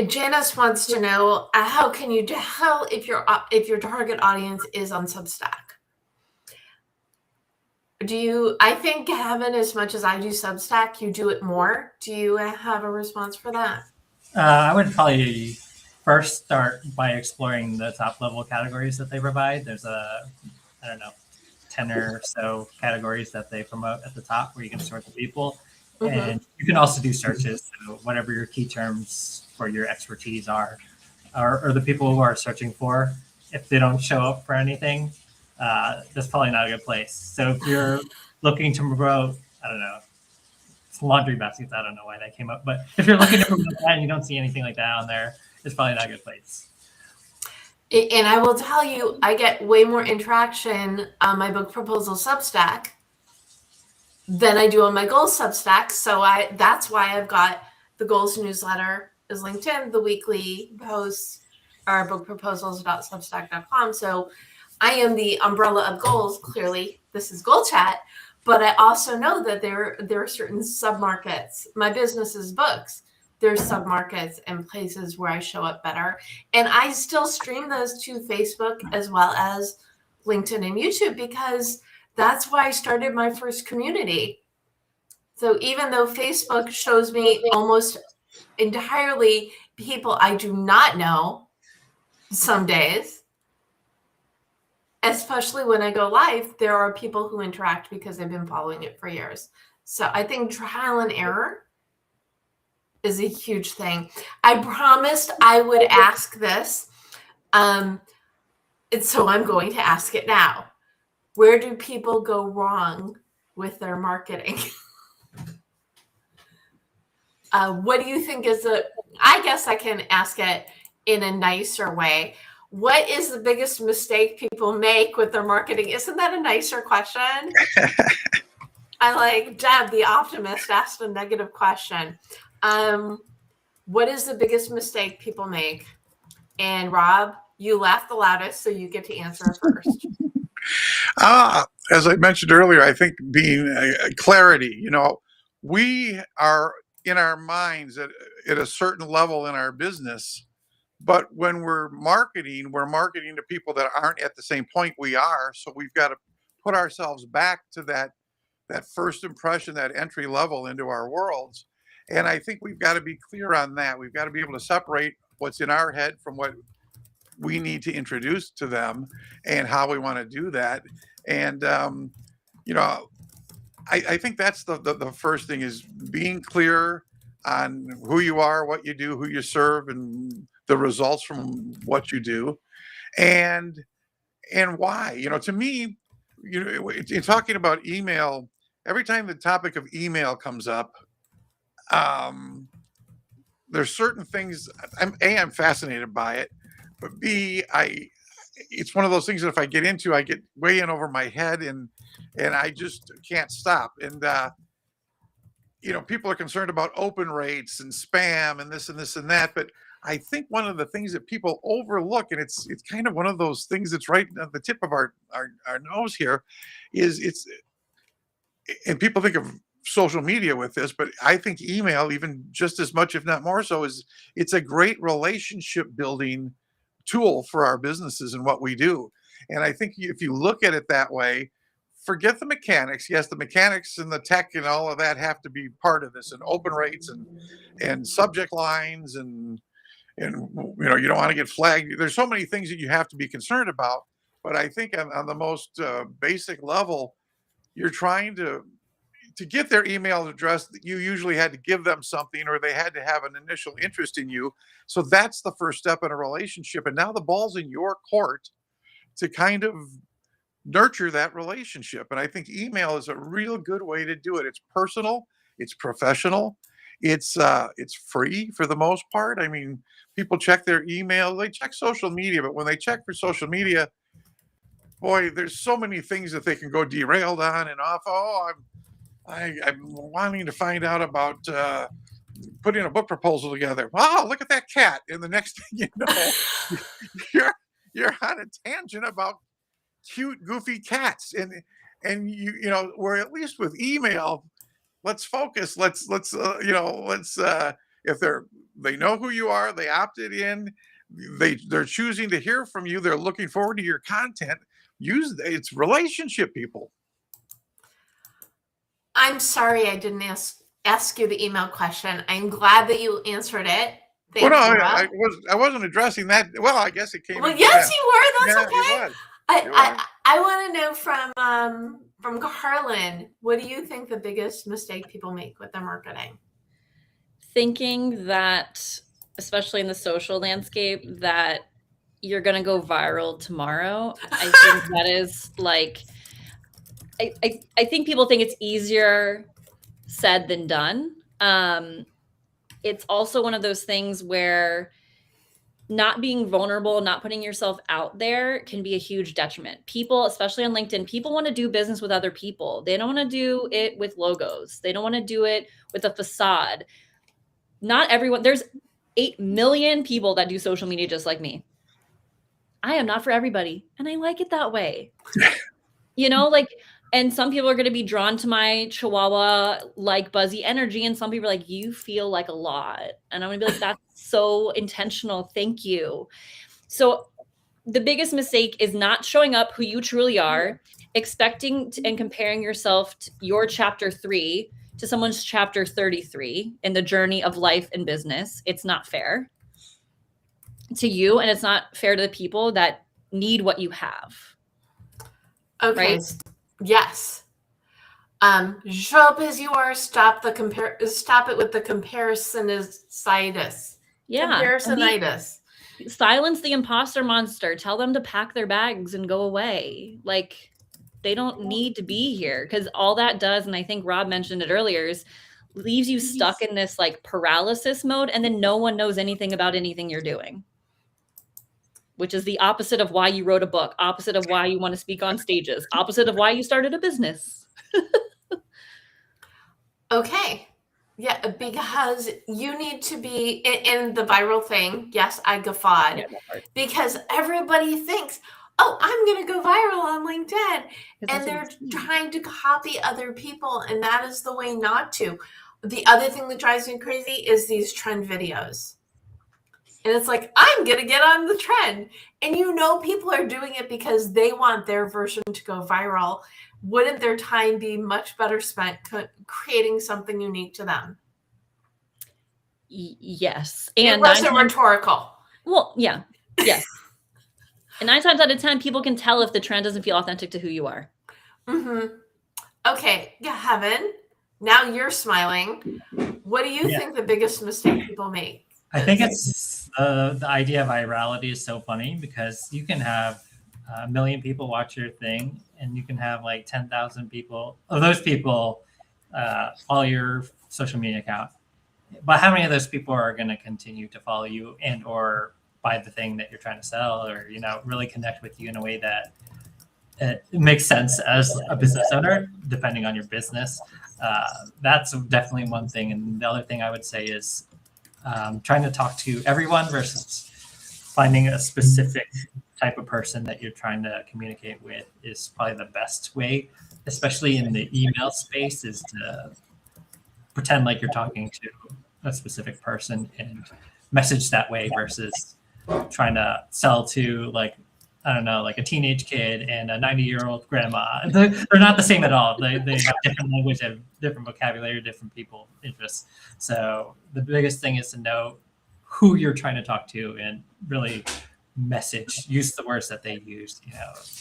Janice wants to know, how can you tell if your target audience is on Substack? I think, Gavin, as much as I do Substack, you do it more. Do you have a response for that? I would probably first start by exploring the top level categories that they provide. There's 10 or so categories that they promote at the top where you can sort the people. Mm-hmm. And you can also do searches. So whatever your key terms for your expertise are, or the people who are searching for, if they don't show up for anything, that's probably not a good place. So if you're looking to promote, it's laundry baskets. I don't know why that came up, but if you're looking to promote that and you don't see anything like that on there, it's probably not a good place. And I will tell you, I get way more interaction on my book proposal Substack than I do on my goals Substack. So that's why I've got the goals newsletter is LinkedIn, the weekly posts are bookproposals.substack.com. So I am the umbrella of goals. Clearly, this is Goal Chat, but I also know that there are certain submarkets. My business is books. There's submarkets and places where I show up better. And I still stream those to Facebook as well as LinkedIn and YouTube, because that's why I started my first community. So even though Facebook shows me almost entirely people I do not know some days. Especially when I go live, there are people who interact because they've been following it for years. So I think trial and error is a huge thing. I promised I would ask this. And so I'm going to ask it now. Where do people go wrong with their marketing? What do you think is I guess I can ask it in a nicer way. What is the biggest mistake people make with their marketing? Isn't that a nicer question? I like Deb, the optimist, asked a negative question. What is the biggest mistake people make? And Rob, you laughed the loudest, so you get to answer first. As I mentioned earlier, I think being clarity, we are in our minds at a certain level in our business, but when we're marketing to people that aren't at the same point we are. So we've got to put ourselves back to that first impression, that entry level into our worlds. And I think we've got to be clear on that. We've got to be able to separate what's in our head from what we need to introduce to them and how we want to do that. And, I think that's the first thing, is being clear on who you are, what you do, who you serve, and the results from what you do, and why. To me, in talking about email, every time the topic of email comes up, there's certain things. I'm fascinated by it, but B, it's one of those things that if I get into, I get way in over my head, and I just can't stop. And people are concerned about open rates and spam and this and this and that, but I think one of the things that people overlook, and it's kind of one of those things that's right at the tip of our nose here, is and people think of social media with this, but I think email, even just as much, if not more so, it's a great relationship building tool for our businesses and what we do. And I think if you look at it that way, forget the mechanics. Yes, the mechanics and the tech and all of that have to be part of this, and open rates and subject lines, and you don't want to get flagged. There's so many things that you have to be concerned about. But I think on the most basic level, you're trying to get their email address. You usually had to give them something, or they had to have an initial interest in you. So that's the first step in a relationship. And now the ball's in your court to kind of nurture that relationship. And I think email is a real good way to do it. It's personal, it's professional, it's free for the most part. I mean, people check their email, they check social media, but when they check for social media, boy, there's so many things that they can go derailed on and off. I'm wanting to find out about putting a book proposal together. Wow, look at that cat. And the next thing you know, you're on a tangent about cute, goofy cats. And where at least with email, let's focus. Let's if they know who you are, they opted in, they're choosing to hear from you, they're looking forward to your content. It's relationship, people. I'm sorry I didn't ask you the email question. I'm glad that you answered it. Thank you, I wasn't addressing that. Well, I guess it came. Well, yes, you were. That's okay. I want to know from Karlyn, what do you think the biggest mistake people make with their marketing? Thinking that, especially in the social landscape, that you're going to go viral tomorrow. I think that is like, I think people think it's easier said than done. It's also one of those things where not being vulnerable, not putting yourself out there can be a huge detriment. People, especially on LinkedIn, people want to do business with other people. They don't want to do it with logos. They don't want to do it with a facade. Not everyone, there's 8 million people that do social media just like me. I am not for everybody. And I like it that way. And some people are going to be drawn to my Chihuahua, like buzzy energy. And some people are like, you feel like a lot. And I'm going to be like, that's so intentional. Thank you. So the biggest mistake is not showing up who you truly are, expecting and comparing yourself to your chapter 3 to someone's chapter 33 in the journey of life and business. It's not fair. to you, and it's not fair to the people that need what you have. Okay. Right? Yes. Show up as you are. Stop it with the comparison-itis. Yeah. Comparison-itis. Silence the imposter monster. Tell them to pack their bags and go away. Like, they don't need to be here, because all that does, and I think Rob mentioned it earlier, is leaves you stuck in this like paralysis mode, and then no one knows anything about anything you're doing, which is the opposite of why you wrote a book, opposite of why you want to speak on stages, opposite of why you started a business. Okay. Yeah, because you need to be in the viral thing. Yes, I guffawed. Yeah, that part. Because everybody thinks, oh, I'm going to go viral on LinkedIn. And they're trying to copy other people. And that is the way not to. The other thing that drives me crazy is these trend videos. And it's like, I'm going to get on the trend. And you know people are doing it because they want their version to go viral. Wouldn't their time be much better spent creating something unique to them? Yes. And it wasn't rhetorical. Well, yeah. Yes. And 9 times out of 10, people can tell if the trend doesn't feel authentic to who you are. Mm-hmm. Okay. Yeah, Heaven. Now you're smiling. What do you think the biggest mistake people make? I think it's the idea of virality is so funny, because you can have 1 million people watch your thing, and you can have like 10,000 people of those people follow your social media account. But how many of those people are going to continue to follow you and or buy the thing that you're trying to sell, or really connect with you in a way that it makes sense as a business owner, depending on your business? That's definitely one thing. And the other thing I would say is trying to talk to everyone versus finding a specific type of person that you're trying to communicate with is probably the best way, especially in the email space, is to pretend like you're talking to a specific person and message that way versus trying to sell to like a teenage kid and a 90-year-old grandma. They're not the same at all. They have different language, have different vocabulary, different people interests. So the biggest thing is to know who you're trying to talk to and really use the words that they use,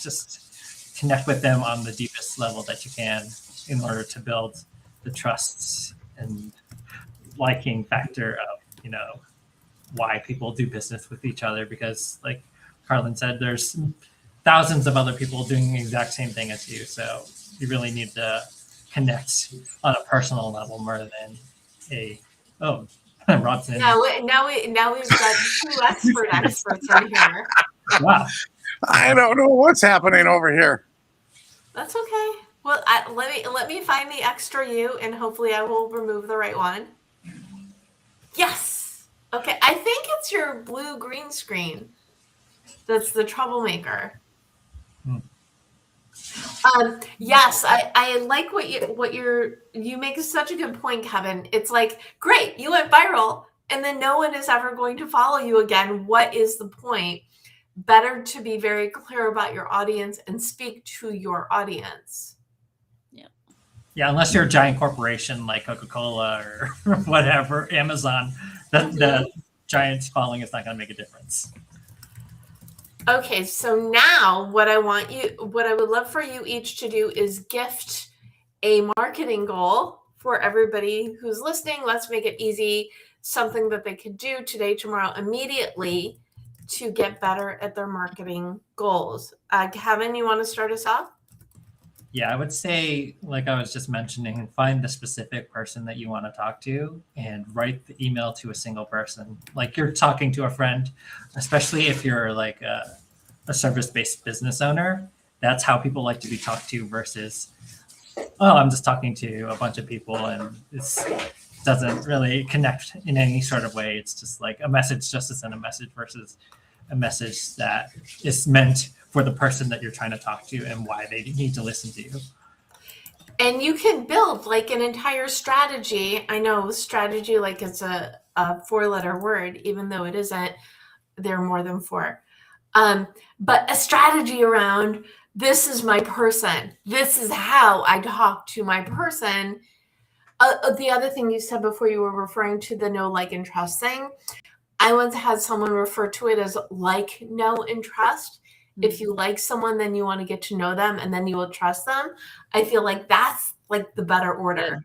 just connect with them on the deepest level that you can in order to build the trust and liking factor of, why people do business with each other. Because like Karlyn said, there's thousands of other people doing the exact same thing as you. So you really need to connect on a personal level more than Robson. Now we've got 2 experts in here. Wow. I don't know what's happening over here. That's okay. Well, let me find the extra you, and hopefully I will remove the right one. Yes. Okay. I think it's your blue green screen that's the troublemaker. Yes, I like you make such a good point, Kevin. It's like, great, you went viral, and then no one is ever going to follow you again. What is the point? Better to be very clear about your audience and speak to your audience. Yeah, unless you're a giant corporation like Coca-Cola or whatever, Amazon, the giant following is not going to make a difference. Okay, so now what I would love for you each to do is gift a marketing goal for everybody who's listening. Let's make it easy, something that they could do today, tomorrow, immediately to get better at their marketing goals. Kevin, you want to start us off? Yeah, I would say, like I was just mentioning, find the specific person that you want to talk to and write the email to a single person. Like you're talking to a friend, especially if you're like a service-based business owner. That's how people like to be talked to versus, I'm just talking to a bunch of people and it doesn't really connect in any sort of way. It's just like a message just to send a message versus a message that is meant for the person that you're trying to talk to and why they need to listen to you. And you can build like an entire strategy. I know strategy, like it's a 4-letter word, even though it isn't. There are more than 4. But a strategy around, this is my person. This is how I talk to my person. The other thing you said before, you were referring to the know, like, and trust thing. I once had someone refer to it as like, know, and trust. If you like someone, then you want to get to know them, and then you will trust them. I feel like that's like the better order.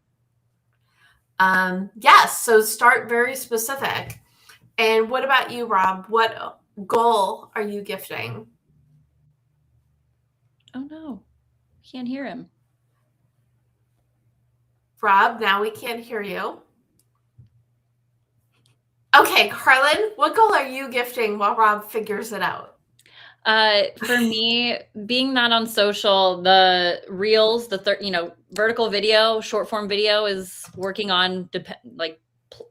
Yes, so start very specific. And what about you, Rob? What goal are you gifting? Oh no, can't hear him. Rob, now we can't hear you. Okay, Karlyn, what goal are you gifting while Rob figures it out? For me, being not on social, the reels, vertical video, short form video is working on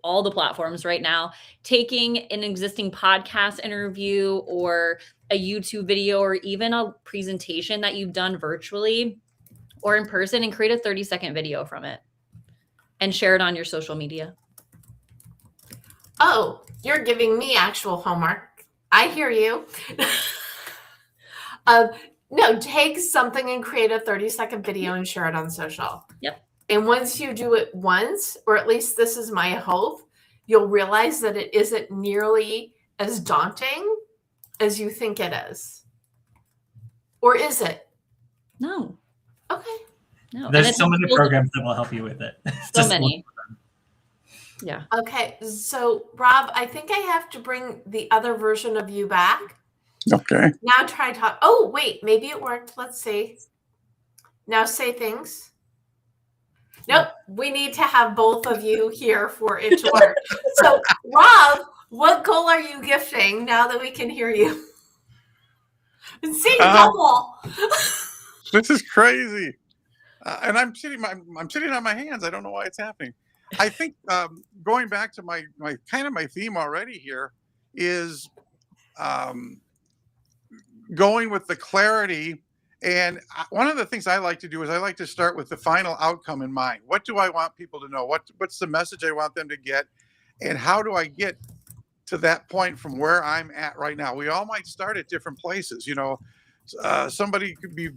all the platforms right now. Taking an existing podcast interview or a YouTube video or even a presentation that you've done virtually or in person and create a 30-second video from it and share it on your social media. Oh, you're giving me actual homework. I hear you. No, take something and create a 30-second video and share it on social. Yep. And once you do it once, or at least this is my hope, you'll realize that it isn't nearly as daunting as you think it is. Or is it? No. Okay. No. There's so many programs that will help you with it. So many. Yeah. Okay. So, Rob, I think I have to bring the other version of you back. Okay. Now try talk. Oh, wait, maybe it worked. Let's see. Now say things. Nope, we need to have both of you here for it to work. So, Rob, what goal are you gifting now that we can hear you? See, double. This is crazy, and I'm sitting on my hands. I don't know why it's happening. I think going back to my theme already here is going with the clarity. And one of the things I like to do is I like to start with the final outcome in mind. What do I want people to know? What's the message I want them to get? And how do I get to that point from where I'm at right now? We all might start at different places. Somebody could be,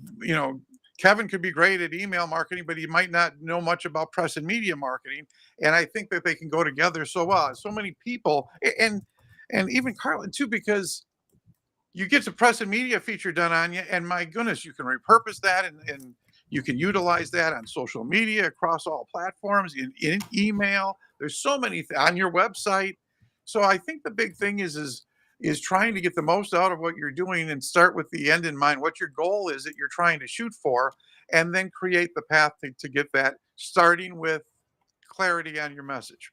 Kevin could be great at email marketing, but he might not know much about press and media marketing. And I think that they can go together so well. So many people, and even Karlyn too, because you get the press and media feature done on you, and my goodness, you can repurpose that and you can utilize that on social media across all platforms, in email. There's so many on your website. So I think the big thing is trying to get the most out of what you're doing and start with the end in mind, what your goal is that you're trying to shoot for, and then create the path to get that, starting with clarity on your message.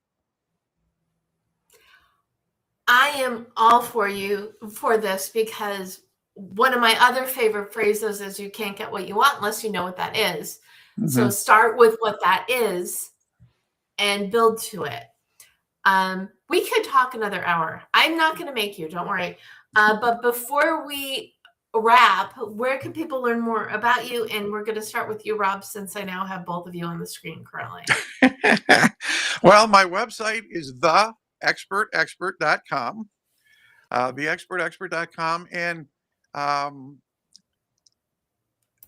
I am all for you for this because one of my other favorite phrases is you can't get what you want unless you know what that is. Mm-hmm. So start with what that is and build to it. We could talk another hour. I'm not going to make you, don't worry. But before we wrap, where can people learn more about you? And we're going to start with you, Rob, since I now have both of you on the screen currently. Well, my website is theexpertexpert.com, theexpertexpert.com, and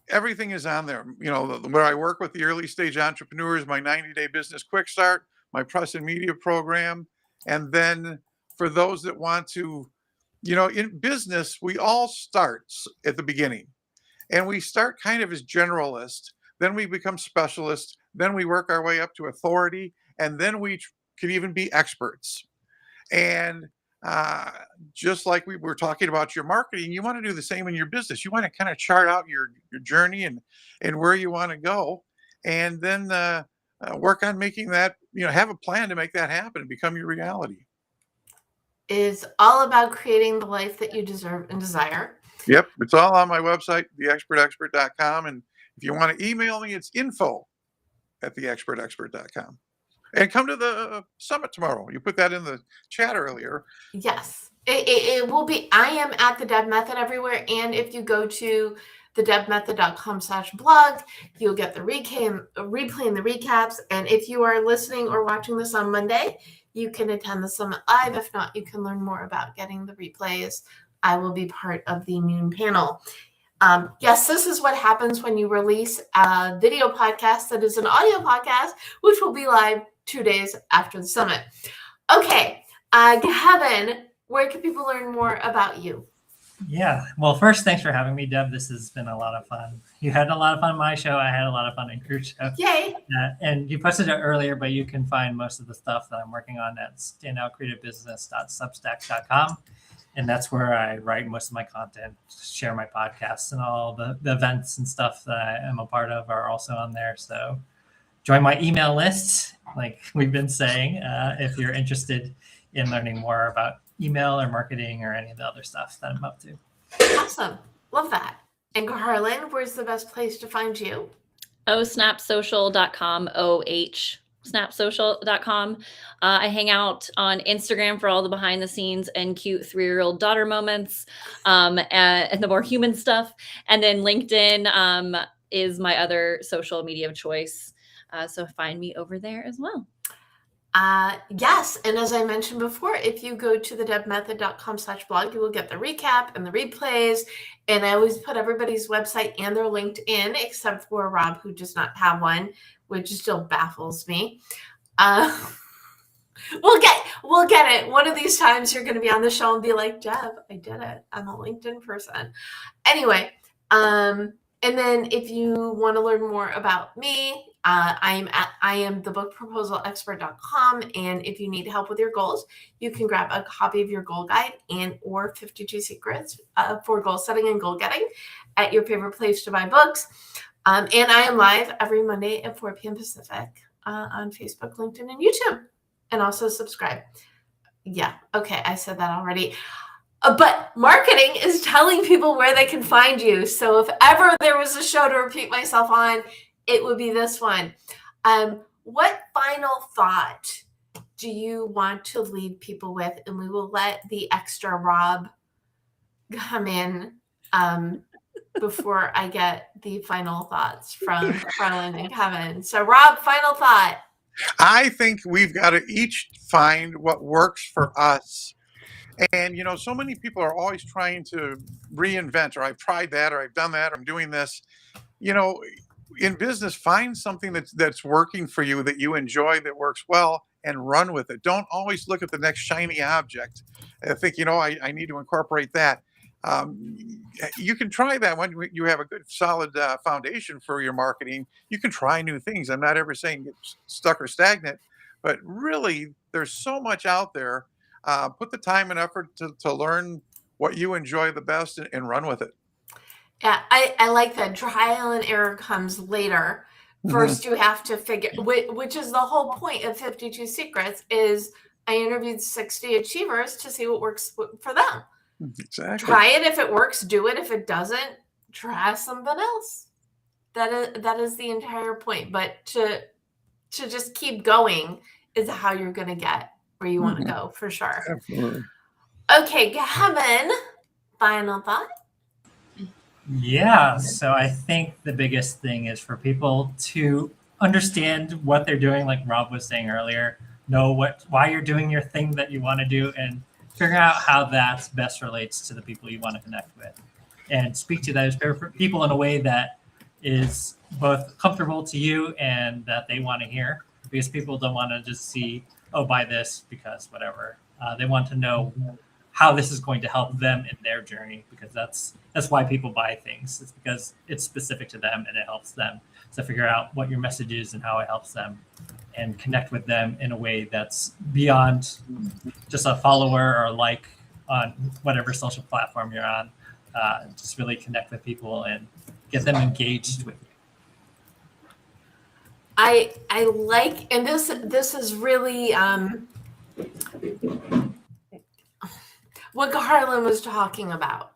everything is on there. Where I work with the early stage entrepreneurs, my 90-day business quick start, my press and media program, and then for those that want to, in business, we all start at the beginning, and we start kind of as generalists, then we become specialists, then we work our way up to authority, and then we can even be experts. And just like we were talking about your marketing, you want to do the same in your business. You want to kind of chart out your journey and where you want to go, and then work on making that, have a plan to make that happen and become your reality. It's all about creating the life that you deserve and desire. Yep. It's all on my website, theexpertexpert.com. And if you want to email me, it's info@theexpertexpert.com. And come to the summit tomorrow. You put that in the chat earlier. Yes, it will be. I am at the Deb Method everywhere. And if you go to thedebmethod.com/blog, you'll get the replay and the recaps. And if you are listening or watching this on Monday, you can attend the summit live. If not, you can learn more about getting the replays. I will be part of the noon panel. Yes, this is what happens when you release a video podcast that is an audio podcast, which will be live 2 days after the summit. Okay, Kevin, where can people learn more about you? Yeah. Well, first, thanks for having me, Deb. This has been a lot of fun. You had a lot of fun on my show. I had a lot of fun in your show. Yay. And you posted it earlier, but you can find most of the stuff that I'm working on at standoutcreativebusiness.substack.com. And that's where I write most of my content, share my podcasts, and all the events and stuff that I am a part of are also on there. So join my email list, like we've been saying, if you're interested in learning more about email or marketing or any of the other stuff that I'm up to. Awesome. Love that. And Karlyn, where's the best place to find you? snapsocial.com, snapsocial.com. I hang out on Instagram for all the behind the scenes and cute 3-year-old daughter moments, and the more human stuff. And then LinkedIn is my other social media of choice. So find me over there as well. Yes. And as I mentioned before, if you go to thedebmethod.com/blog, you will get the recap and the replays. And I always put everybody's website and their LinkedIn, except for Rob, who does not have one, which still baffles me. We'll get it. One of these times you're going to be on the show and be like, Deb, I did it. I'm a LinkedIn person. Anyway, and then if you want to learn more about me, I am thebookproposalexpert.com. And if you need help with your goals, you can grab a copy of your goal guide or 52 secrets for goal setting and goal getting at your favorite place to buy books. And I am live every Monday at 4 p.m. Pacific on Facebook, LinkedIn, and YouTube. And also subscribe. Yeah. Okay. I said that already. But marketing is telling people where they can find you. So if ever there was a show to repeat myself on, it would be this one. What final thought do you want to leave people with? And we will let the extra Rob come in before I get the final thoughts from Karlyn and Kevin. So Rob, final thought. I think we've got to each find what works for us. And, so many people are always trying to reinvent, or I've tried that, or I've done that, or I'm doing this. In business, find something that's working for you, that you enjoy, that works well, and run with it. Don't always look at the next shiny object and think, I need to incorporate that. You can try that when you have a good, solid foundation for your marketing. You can try new things. I'm not ever saying get stuck or stagnant, but really, there's so much out there. Put the time and effort to learn what you enjoy the best and run with it. Yeah, I like that. Trial and error comes later. First, you have to figure, which is the whole point of 52 Secrets, is I interviewed 60 achievers to see what works for them. Exactly. Try it. If it works, do it. If it doesn't, try something else. That is the entire point. But to just keep going is how you're going to get where you want to go, for sure. Absolutely. Okay, Kevin, final thought? Yeah. So I think the biggest thing is for people to understand what they're doing, like Rob was saying earlier, know why you're doing your thing that you want to do, and figure out how that best relates to the people you want to connect with, and speak to those people in a way that is both comfortable to you and that they want to hear, because people don't want to just see, oh, buy this because whatever. They want to know how this is going to help them in their journey, because that's why people buy things. It's because it's specific to them and it helps them. So figure out what your message is and how it helps them, and connect with them in a way that's beyond just a follower or like on whatever social platform you're on. Just really connect with people and get them engaged with you. I like, and this is really what Karlyn was talking about.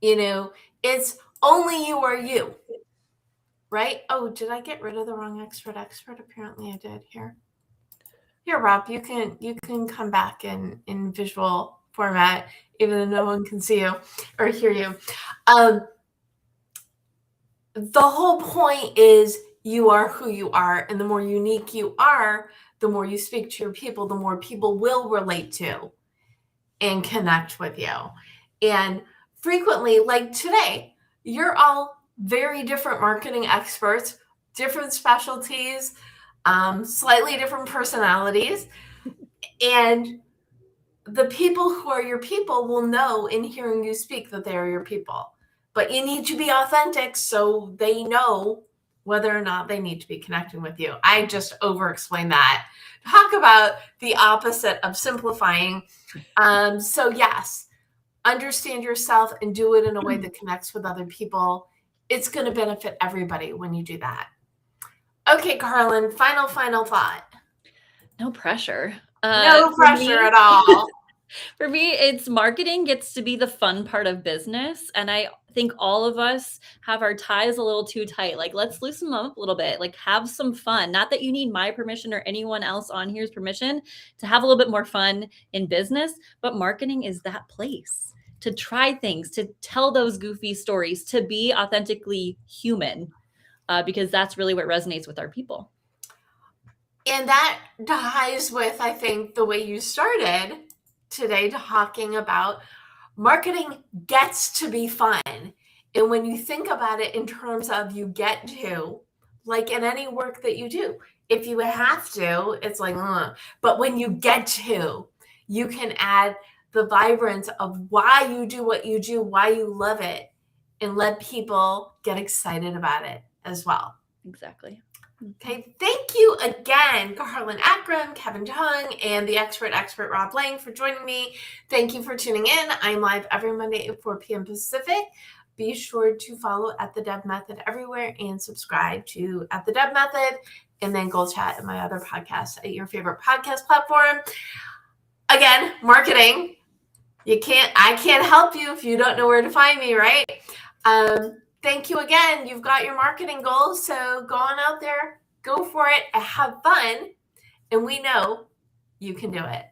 It's only you are you, right? Oh, did I get rid of the wrong expert? Apparently I did. Here, Rob, you can come back in visual format, even though no one can see you or hear you. The whole point is you are who you are, and the more unique you are, the more you speak to your people, the more people will relate to and connect with you. And frequently, like today, you're all very different marketing experts, different specialties, slightly different personalities. And the people who are your people will know in hearing you speak that they are your people. But you need to be authentic so they know whether or not they need to be connecting with you. I just over-explained that. Talk about the opposite of simplifying. So yes, understand yourself and do it in a way that connects with other people. It's going to benefit everybody when you do that. Okay, Karlyn, final thought. No pressure. No pressure at all. For me, it's marketing gets to be the fun part of business. And I think all of us have our ties a little too tight. Like, let's loosen them up a little bit, like have some fun. Not that you need my permission or anyone else on here's permission to have a little bit more fun in business, but marketing is that place to try things, to tell those goofy stories, to be authentically human, because that's really what resonates with our people. And that ties with, I think, the way you started today, talking about marketing gets to be fun. And when you think about it in terms of you get to, like in any work that you do, if you have to, it's like, but when you get to, you can add the vibrance of why you do what you do, why you love it, and let people get excited about it as well. Exactly. Okay, thank you again, Karlyn Ankrom, Kevin Chung, and the expert Rob Lange for joining me. Thank you for tuning in. I'm live every Monday at 4 p.m. Pacific. Be sure to follow at the Deb Method everywhere and subscribe to at the Deb Method, and then Goal Chat and my other podcasts at your favorite podcast platform. Again, marketing. I can't help you if you don't know where to find me, right? Thank you again. You've got your marketing goals, so go on out there, go for it, and have fun. And we know you can do it.